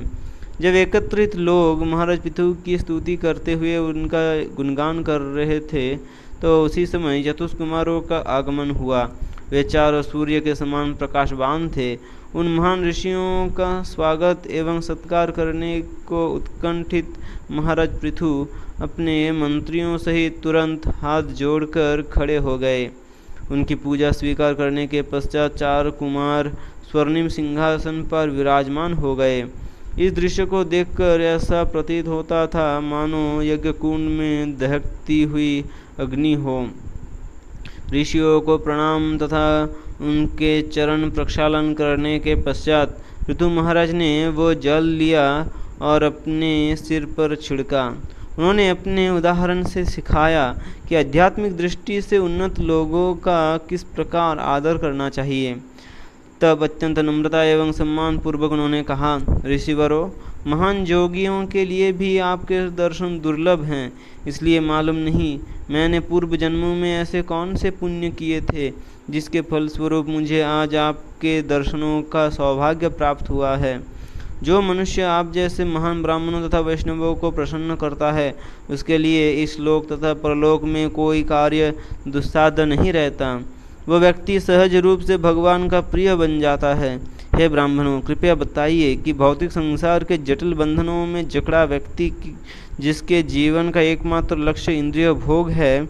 जब एकत्रित लोग महाराज पृथु की स्तुति करते हुए उनका गुणगान कर रहे थे, तो उसी समय चतुष्कुमारों का आगमन हुआ। वे चारों सूर्य के समान प्रकाशवान थे। उन महान ऋषियों का स्वागत एवं सत्कार करने को उत्कंठित महाराज पृथु अपने मंत्रियों सहित तुरंत हाथ जोड़कर खड़े हो गए। उनकी पूजा स्वीकार करने के पश्चात चार कुमार स्वर्णिम सिंहासन पर विराजमान हो गए। इस दृश्य को देखकर ऐसा प्रतीत होता था मानो यज्ञ कुंड में दहकती हुई अग्नि हो। ऋषियों को प्रणाम तथा उनके चरण प्रक्षालन करने के पश्चात पृथु महाराज ने वो जल लिया और अपने सिर पर छिड़का। उन्होंने अपने उदाहरण से सिखाया कि आध्यात्मिक दृष्टि से उन्नत लोगों का किस प्रकार आदर करना चाहिए। तब अत्यंत नम्रता एवं सम्मान पूर्वक उन्होंने कहा, ऋषिवरों, महान योगियों के लिए भी आपके दर्शन दुर्लभ हैं। इसलिए मालूम नहीं मैंने पूर्व जन्मों में ऐसे कौन से पुण्य किए थे जिसके फलस्वरूप मुझे आज आपके दर्शनों का सौभाग्य प्राप्त हुआ है। जो मनुष्य आप जैसे महान ब्राह्मणों तथा वैष्णवों को प्रसन्न करता है, उसके लिए इस लोक तथा परलोक में कोई कार्य दुस्साध्य नहीं रहता। वह व्यक्ति सहज रूप से भगवान का प्रिय बन जाता है। हे ब्राह्मणों, कृपया बताइए कि भौतिक संसार के जटिल बंधनों में जकड़ा व्यक्ति जिसके जीवन का एकमात्र लक्ष्य इंद्रिय भोग है,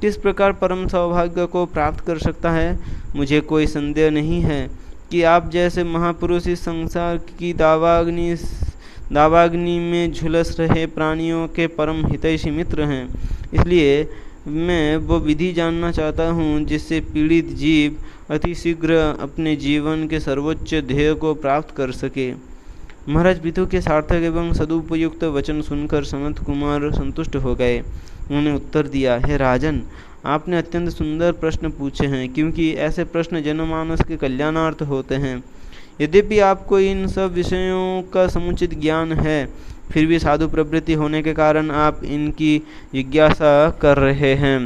किस प्रकार परम सौभाग्य को प्राप्त कर सकता है। मुझे कोई संदेह नहीं है कि आप जैसे महापुरुष इस संसार की दावाग्नि में झुलस रहे प्राणियों के परम हितैषी मित्र हैं। इसलिए मैं वो विधि जानना चाहता हूँ जिससे पीड़ित जीव अति शीघ्र अपने जीवन के सर्वोच्च ध्येय को प्राप्त कर सके। महाराज पृथु के सार्थक एवं सदुपयुक्त वचन सुनकर सनत कुमार संतुष्ट हो गए। उन्होंने उत्तर दिया, हे राजन, आपने अत्यंत सुंदर प्रश्न पूछे हैं, क्योंकि ऐसे प्रश्न जनमानस के कल्याणार्थ होते हैं। यद्यपि आपको इन सब विषयों का समुचित ज्ञान है, फिर भी साधु प्रवृत्ति होने के कारण आप इनकी जिज्ञासा कर रहे हैं।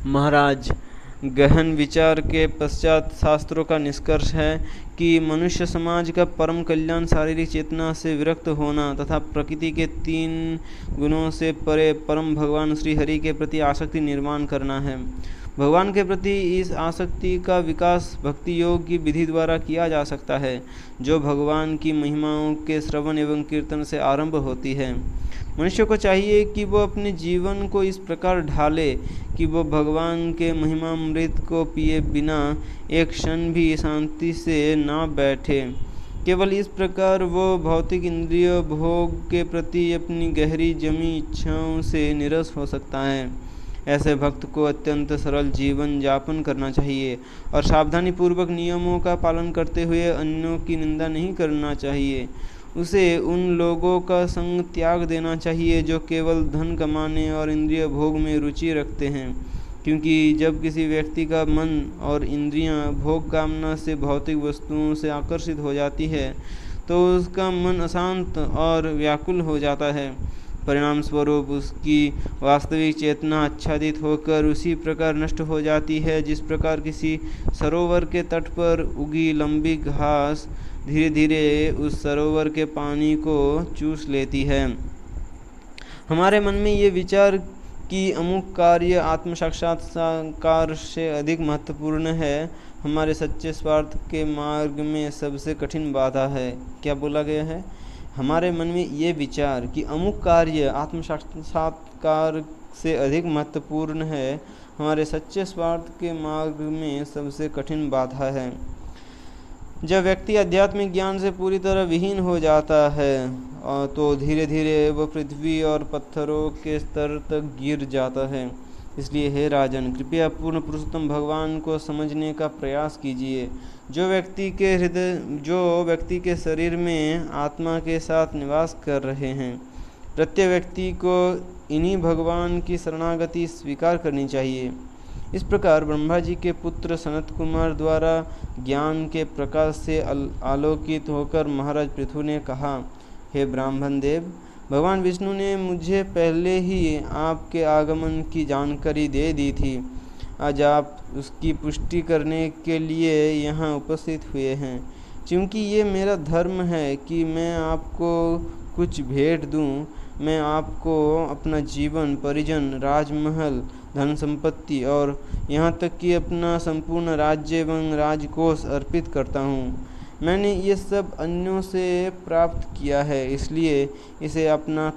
महाराज, गहन विचार के पश्चात शास्त्रों का निष्कर्ष है कि मनुष्य समाज का परम कल्याण शारीरिक चेतना से विरक्त होना तथा प्रकृति के 3 गुणों से परे परम भगवान श्री हरि के प्रति आसक्ति निर्माण करना है। भगवान के प्रति इस आसक्ति का विकास भक्ति योग की विधि द्वारा किया जा सकता है, जो भगवान की महिमाओं के श्रवण एवं कीर्तन से आरंभ होती है। मनुष्य को चाहिए कि वो अपने जीवन को इस प्रकार ढाले कि वो भगवान के महिमामृत को पिए बिना एक क्षण भी शांति से ना बैठे। केवल इस प्रकार वो भौतिक इंद्रिय भोग के प्रति अपनी गहरी जमी इच्छाओं से निरस हो सकता है। ऐसे भक्त को अत्यंत सरल जीवन यापन करना चाहिए और सावधानी पूर्वक नियमों का पालन करते हुए अन्यों की निंदा नहीं करना चाहिए। उसे उन लोगों का संग त्याग देना चाहिए जो केवल धन कमाने और इंद्रिय भोग में रुचि रखते हैं, क्योंकि जब किसी व्यक्ति का मन और इंद्रियां भोग कामना से भौतिक वस्तुओं से आकर्षित हो जाती है तो उसका मन अशांत और व्याकुल हो जाता है। परिणाम स्वरूप उसकी वास्तविक चेतना आच्छादित होकर उसी प्रकार नष्ट हो जाती है जिस प्रकार किसी सरोवर के तट पर उगी लंबी घास धीरे धीरे उस सरोवर के पानी को चूस लेती है। हमारे मन में ये विचार कि अमुक कार्य आत्म साक्षात्कार से अधिक महत्वपूर्ण है, हमारे सच्चे स्वार्थ के मार्ग में सबसे कठिन बाधा है। क्या बोला गया है? हमारे मन में ये विचार कि अमुक कार्य आत्म साक्षात्कार से अधिक महत्वपूर्ण है, हमारे सच्चे स्वार्थ के मार्ग में सबसे कठिन बाधा है। जब व्यक्ति आध्यात्मिक ज्ञान से पूरी तरह विहीन हो जाता है तो धीरे धीरे वह पृथ्वी और पत्थरों के स्तर तक गिर जाता है। इसलिए हे राजन, कृपया पूर्ण पुरुषोत्तम भगवान को समझने का प्रयास कीजिए, जो व्यक्ति के शरीर में आत्मा के साथ निवास कर रहे हैं। प्रत्येक व्यक्ति को इन्हीं भगवान की शरणागति स्वीकार करनी चाहिए। इस प्रकार ब्रह्मा जी के पुत्र सनत कुमार द्वारा ज्ञान के प्रकाश से आलोकित होकर महाराज पृथु ने कहा, हे ब्राह्मण देव, भगवान विष्णु ने मुझे पहले ही आपके आगमन की जानकारी दे दी थी। आज आप उसकी पुष्टि करने के लिए यहाँ उपस्थित हुए हैं। क्योंकि ये मेरा धर्म है कि मैं आपको कुछ भेंट दूं, मैं आपको अपना जीवन, परिजन, राजमहल, धन संपत्ति और यहाँ तक कि अपना संपूर्ण राज्य एवं राजकोष अर्पित करता हूँ। मैंने ये सब अन्यों से प्राप्त किया है, इसलिए इसे अपना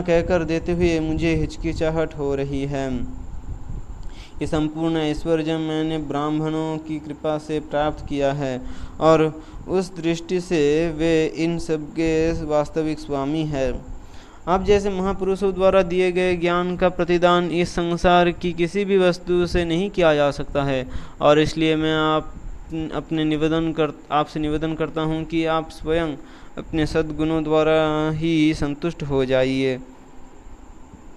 कहकर देते हुए मुझे हिचकिचाहट हो रही है। ये संपूर्ण ऐश्वर्य मैंने ब्राह्मणों की कृपा से प्राप्त किया है और उस दृष्टि से वे इन सब के वास्तविक स्वामी है। आप जैसे महापुरुषों द्वारा दिए गए ज्ञान का प्रतिदान इस संसार की किसी भी वस्तु से नहीं किया जा सकता है, और इसलिए मैं आपसे निवेदन करता हूँ कि आप स्वयं अपने सद्गुणों द्वारा ही संतुष्ट हो जाइए।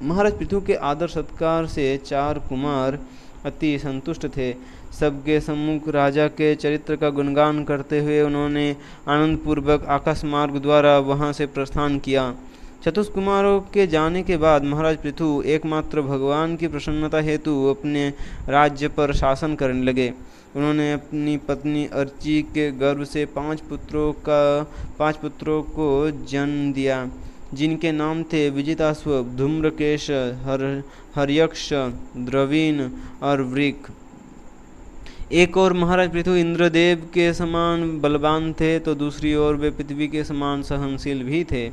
महाराज पृथु के आदर सत्कार से 4 कुमार अति संतुष्ट थे। सबके सम्मुख राजा के चरित्र का गुणगान करते हुए उन्होंने आनंदपूर्वक आकाश मार्ग द्वारा वहां से प्रस्थान किया। चतुष्कुमारों के जाने के बाद महाराज पृथु एकमात्र भगवान की प्रसन्नता हेतु अपने राज्य पर शासन करने लगे। उन्होंने अपनी पत्नी अर्ची के गर्भ से 5 पुत्रों को जन्म दिया, जिनके नाम थे विजिताश्व, धूम्रकेश, हर्यक्ष, द्रवीण और वृक। एक और महाराज पृथु इंद्रदेव के समान बलवान थे, तो दूसरी ओर वे पृथ्वी के समान सहनशील भी थे।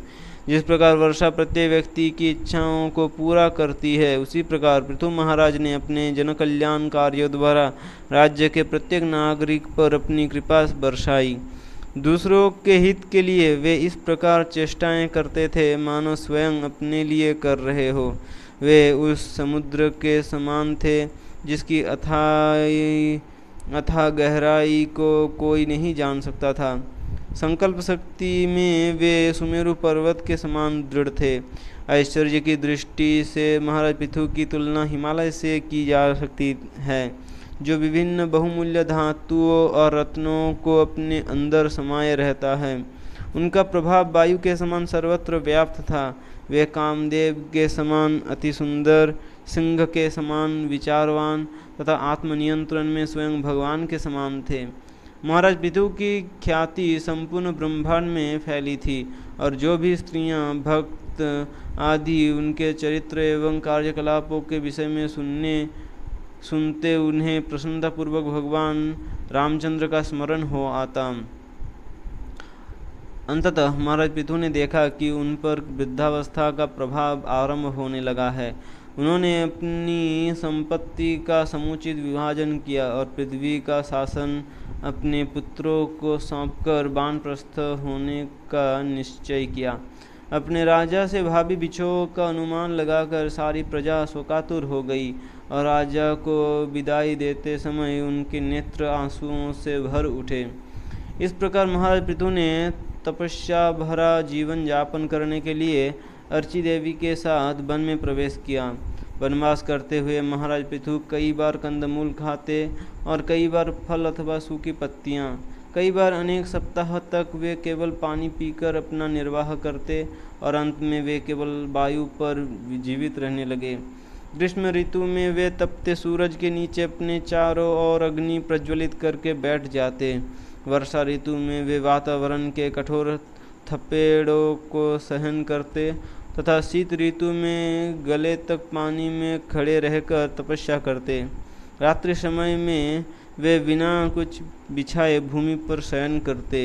जिस प्रकार वर्षा प्रत्येक व्यक्ति की इच्छाओं को पूरा करती है, उसी प्रकार पृथु महाराज ने अपने जनकल्याण कार्यों द्वारा राज्य के प्रत्येक नागरिक पर अपनी कृपा बरसाई। दूसरों के हित के लिए वे इस प्रकार चेष्टाएं करते थे मानो स्वयं अपने लिए कर रहे हो। वे उस समुद्र के समान थे जिसकी अथाह गहराई को कोई नहीं जान सकता था। संकल्प शक्ति में वे सुमेरु पर्वत के समान दृढ़ थे। ऐश्वर्य की दृष्टि से महाराज पृथु की तुलना हिमालय से की जा सकती है, जो विभिन्न बहुमूल्य धातुओं और रत्नों को अपने अंदर समाये रहता है। उनका प्रभाव वायु के समान सर्वत्र व्याप्त था। वे कामदेव के समान अति सुंदर, सिंह के समान विचारवान तथा आत्मनियंत्रण में स्वयं भगवान के समान थे। महाराज पृथु की ख्याति संपूर्ण ब्रह्मांड में फैली थी, और जो भी स्त्रियां, भक्त आदि उनके चरित्र एवं कार्यकलापों के विषय में सुनते उन्हें प्रसन्नतापूर्वक भगवान रामचंद्र का स्मरण हो आता। अंततः महाराज पृथु ने देखा कि उन पर वृद्धावस्था का प्रभाव आरंभ होने लगा है। उन्होंने अपनी संपत्ति का समुचित विभाजन किया और पृथ्वी का शासन अपने पुत्रों को सौंपकर वानप्रस्थ होने का निश्चय किया। अपने राजा से भावी बिछोह का अनुमान लगाकर सारी प्रजा शोकातुर हो गई, और राजा को विदाई देते समय उनके नेत्र आंसुओं से भर उठे। इस प्रकार महाराज पृथु ने तपस्या भरा जीवन यापन करने के लिए अर्ची देवी के साथ वन में प्रवेश किया। वनवास करते हुए महाराज पृथु कई बार कंदमूल खाते और कई बार फल अथवा सूखी पत्तियाँ, कई बार अनेक सप्ताह तक वे केवल पानी पीकर अपना निर्वाह करते, और अंत में वे केवल वायु पर जीवित रहने लगे। ग्रीष्म ऋतु में वे तपते सूरज के नीचे अपने चारों ओर अग्नि प्रज्वलित करके बैठ जाते। वर्षा ऋतु में वे वातावरण के कठोर थपेड़ों को सहन करते तथा शीत ऋतु में गले तक पानी में खड़े रहकर तपस्या करते। रात्रि समय में वे बिना कुछ बिछाए भूमि पर शयन करते।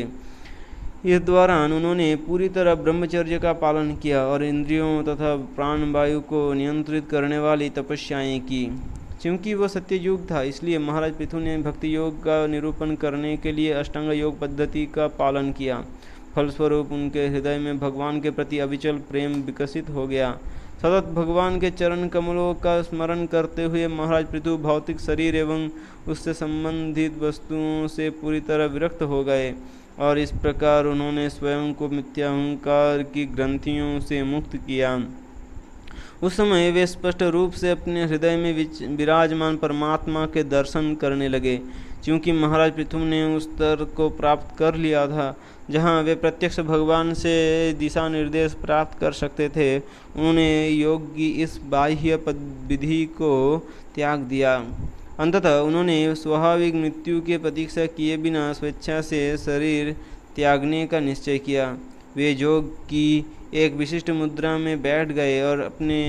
इस दौरान उन्होंने पूरी तरह ब्रह्मचर्य का पालन किया और इंद्रियों तथा प्राणवायु को नियंत्रित करने वाली तपस्याएं की। क्योंकि वह सत्ययुग था, इसलिए महाराज पृथु ने भक्ति योग का निरूपण करने के लिए अष्टांग योग पद्धति का पालन किया। फलस्वरूप उनके हृदय में भगवान के प्रति अविचल प्रेम विकसित हो गया। सतत भगवान के चरण कमलों का स्मरण करते हुए महाराज पृथु भौतिक शरीर एवं उससे संबंधित वस्तुओं से पूरी तरह विरक्त हो गए और इस प्रकार उन्होंने स्वयं को मिथ्या अहंकार की ग्रंथियों से मुक्त किया। उस समय वे स्पष्ट रूप से अपने हृदय में विराजमान परमात्मा के दर्शन करने लगे। क्योंकि महाराज पृथु ने उस स्तर को प्राप्त कर लिया था जहाँ वे प्रत्यक्ष भगवान से दिशा निर्देश प्राप्त कर सकते थे, उन्होंने योग की इस बाह्य विधि को त्याग दिया। अंततः उन्होंने स्वाभाविक मृत्यु की प्रतीक्षा किए बिना स्वेच्छा से शरीर त्यागने का निश्चय किया। वे योग की एक विशिष्ट मुद्रा में बैठ गए और अपने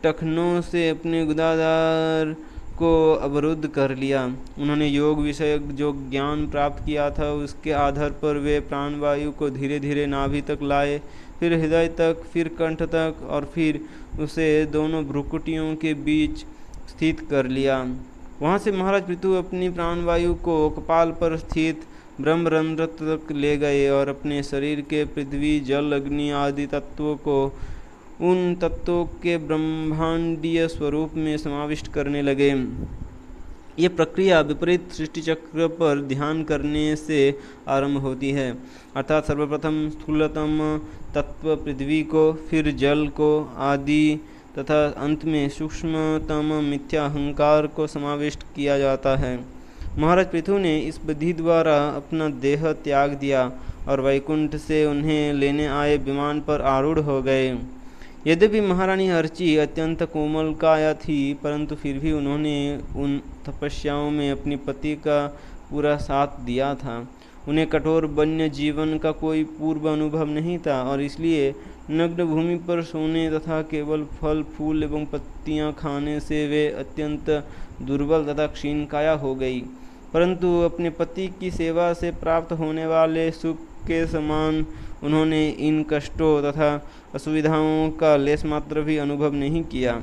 टखनों से अपने गुदादार को अवरुद्ध कर लिया। उन्होंने योग विषयक जो ज्ञान प्राप्त किया था उसके आधार पर वे प्राणवायु को धीरे धीरे नाभि तक लाए, फिर हृदय तक, फिर कंठ तक और फिर उसे दोनों भ्रुकुटियों के बीच स्थित कर लिया। वहाँ से महाराज पृथु अपनी प्राणवायु को कपाल पर स्थित ब्रह्मरंध्र तक ले गए और अपने शरीर के पृथ्वी, जल, अग्नि आदि तत्वों को उन तत्वों के ब्रह्मांडीय स्वरूप में समाविष्ट करने लगे। ये प्रक्रिया विपरीत सृष्टि चक्र पर ध्यान करने से आरंभ होती है, अर्थात सर्वप्रथम स्थूलतम तत्व पृथ्वी को, फिर जल को आदि तथा अंत में सूक्ष्मतम मिथ्या अहंकार को समाविष्ट किया जाता है। महाराज पृथु ने इस विधि द्वारा अपना देह त्याग दिया और वैकुंठ से उन्हें लेने आए विमान पर आरूढ़ हो गए। यद्यपि महारानी अर्ची अत्यंत कोमल काया थी, परंतु फिर भी उन्होंने उन तपस्याओं में अपने पति का पूरा साथ दिया था। उन्हें कठोर वन्य जीवन का कोई पूर्व अनुभव नहीं था और इसलिए नग्न भूमि पर सोने तथा केवल फल फूल एवं पत्तियां खाने से वे अत्यंत दुर्बल तथा क्षीणकाया हो गई। परंतु अपने पति की सेवा से प्राप्त होने वाले सुख के समान उन्होंने इन कष्टों तथा असुविधाओं का लेस मात्र भी अनुभव नहीं किया।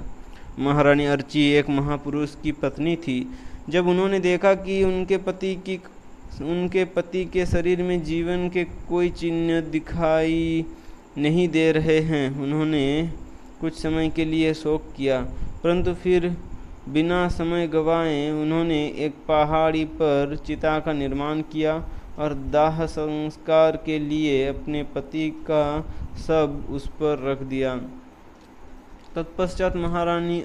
महारानी अर्ची एक महापुरुष की पत्नी थी। जब उन्होंने देखा कि उनके पति के शरीर में जीवन के कोई चिन्ह दिखाई नहीं दे रहे हैं, उन्होंने कुछ समय के लिए शोक किया, परंतु फिर बिना समय गंवाए उन्होंने एक पहाड़ी पर चिता का निर्माण किया और दाह संस्कार के लिए अपने पति का शव उस पर रख दिया। तत्पश्चात महारानी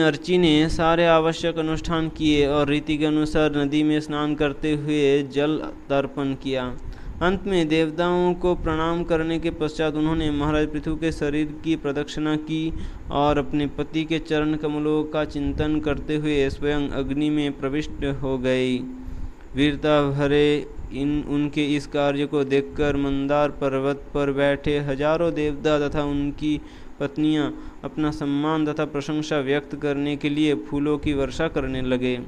अर्ची ने सारे आवश्यक अनुष्ठान किए और रीति के अनुसार नदी में स्नान करते हुए जल तर्पण किया। अंत में देवताओं को प्रणाम करने के पश्चात उन्होंने महाराज पृथु के शरीर की प्रदक्षिणा की और अपने पति के चरण कमलों का चिंतन करते हुए स्वयं अग्नि में प्रविष्ट हो गई। वीरता भरे उनके इस कार्य को देखकर मंदार पर्वत पर बैठे हजारों देवता तथा उनकी पत्नियां अपना सम्मान तथा प्रशंसा व्यक्त करने के लिए फूलों की वर्षा करने लगे।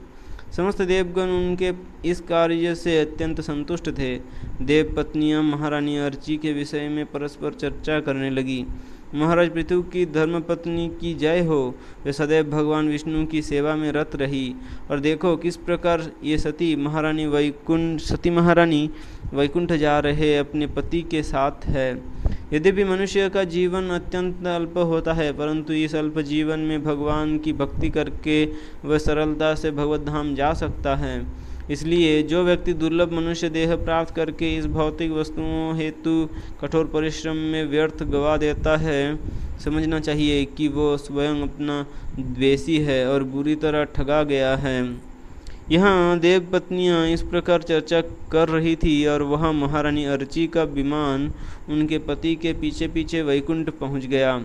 समस्त देवगण उनके इस कार्य से अत्यंत संतुष्ट थे। देव पत्नियां महारानी अर्ची के विषय में परस्पर चर्चा करने लगी। महाराज पृथु की धर्मपत्नी की जय हो, वे सदैव भगवान विष्णु की सेवा में रत रही। और देखो किस प्रकार ये सती महारानी वैकुंठ जा रहे अपने पति के साथ है। यद्यपि मनुष्य का जीवन अत्यंत अल्प होता है, परंतु इस अल्प जीवन में भगवान की भक्ति करके वह सरलता से भगवत धाम जा सकता है। इसलिए जो व्यक्ति दुर्लभ मनुष्य देह प्राप्त करके इस भौतिक वस्तुओं हेतु कठोर परिश्रम में व्यर्थ गवा देता है, समझना चाहिए कि वो स्वयं अपना द्वेषी है और बुरी तरह ठगा गया है। यहाँ देव पत्नियाँ इस प्रकार चर्चा कर रही थी और वहाँ महारानी अर्ची का विमान उनके पति के पीछे पीछे वैकुंठ पहुँच गया।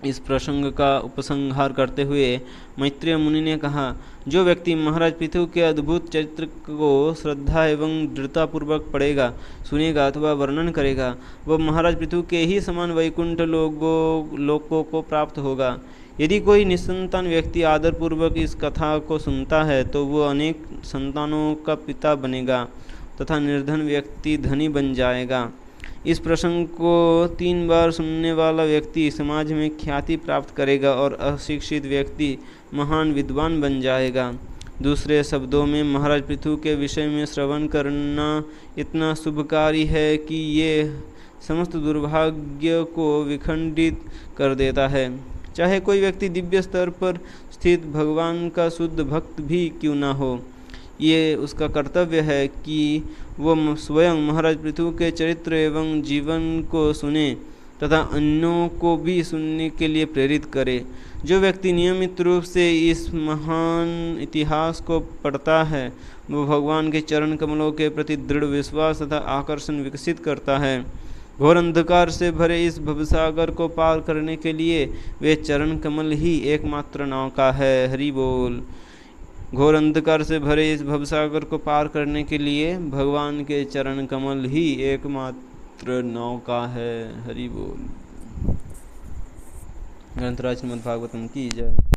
इस प्रसंग का उपसंहार करते हुए मैत्रेय मुनि ने कहा, जो व्यक्ति महाराज पृथु के अद्भुत चरित्र को श्रद्धा एवं दृढ़तापूर्वक पढ़ेगा, सुनेगा अथवा वर्णन करेगा, वह महाराज पृथु के ही समान वैकुंठ लोकों को प्राप्त होगा। यदि कोई निसंतान व्यक्ति आदरपूर्वक इस कथा को सुनता है तो वह अनेक संतानों का पिता बनेगा तथा निर्धन व्यक्ति धनी बन जाएगा। इस प्रसंग को 3 बार सुनने वाला व्यक्ति समाज में ख्याति प्राप्त करेगा और अशिक्षित व्यक्ति महान विद्वान बन जाएगा। दूसरे शब्दों में महाराज पृथु के विषय में श्रवण करना इतना शुभकारी है कि ये समस्त दुर्भाग्य को विखंडित कर देता है। चाहे कोई व्यक्ति दिव्य स्तर पर स्थित भगवान का शुद्ध भक्त भी क्यों न हो। ये उसका कर्तव्य है कि वह स्वयं महाराज पृथु के चरित्र एवं जीवन को सुने तथा अन्यों को भी सुनने के लिए प्रेरित करे। जो व्यक्ति नियमित रूप से इस महान इतिहास को पढ़ता है वो भगवान के चरण कमलों के प्रति दृढ़ विश्वास तथा आकर्षण विकसित करता है। घोर अंधकार से भरे इस भवसागर को पार करने के लिए वे चरण कमल ही एकमात्र नौका है। हरि बोल। घोर अंधकार से भरे इस भवसागर को पार करने के लिए भगवान के चरण कमल ही एकमात्र नौका है। हरि बोल। ग्रंथराज श्रीमद् भागवतम की जय।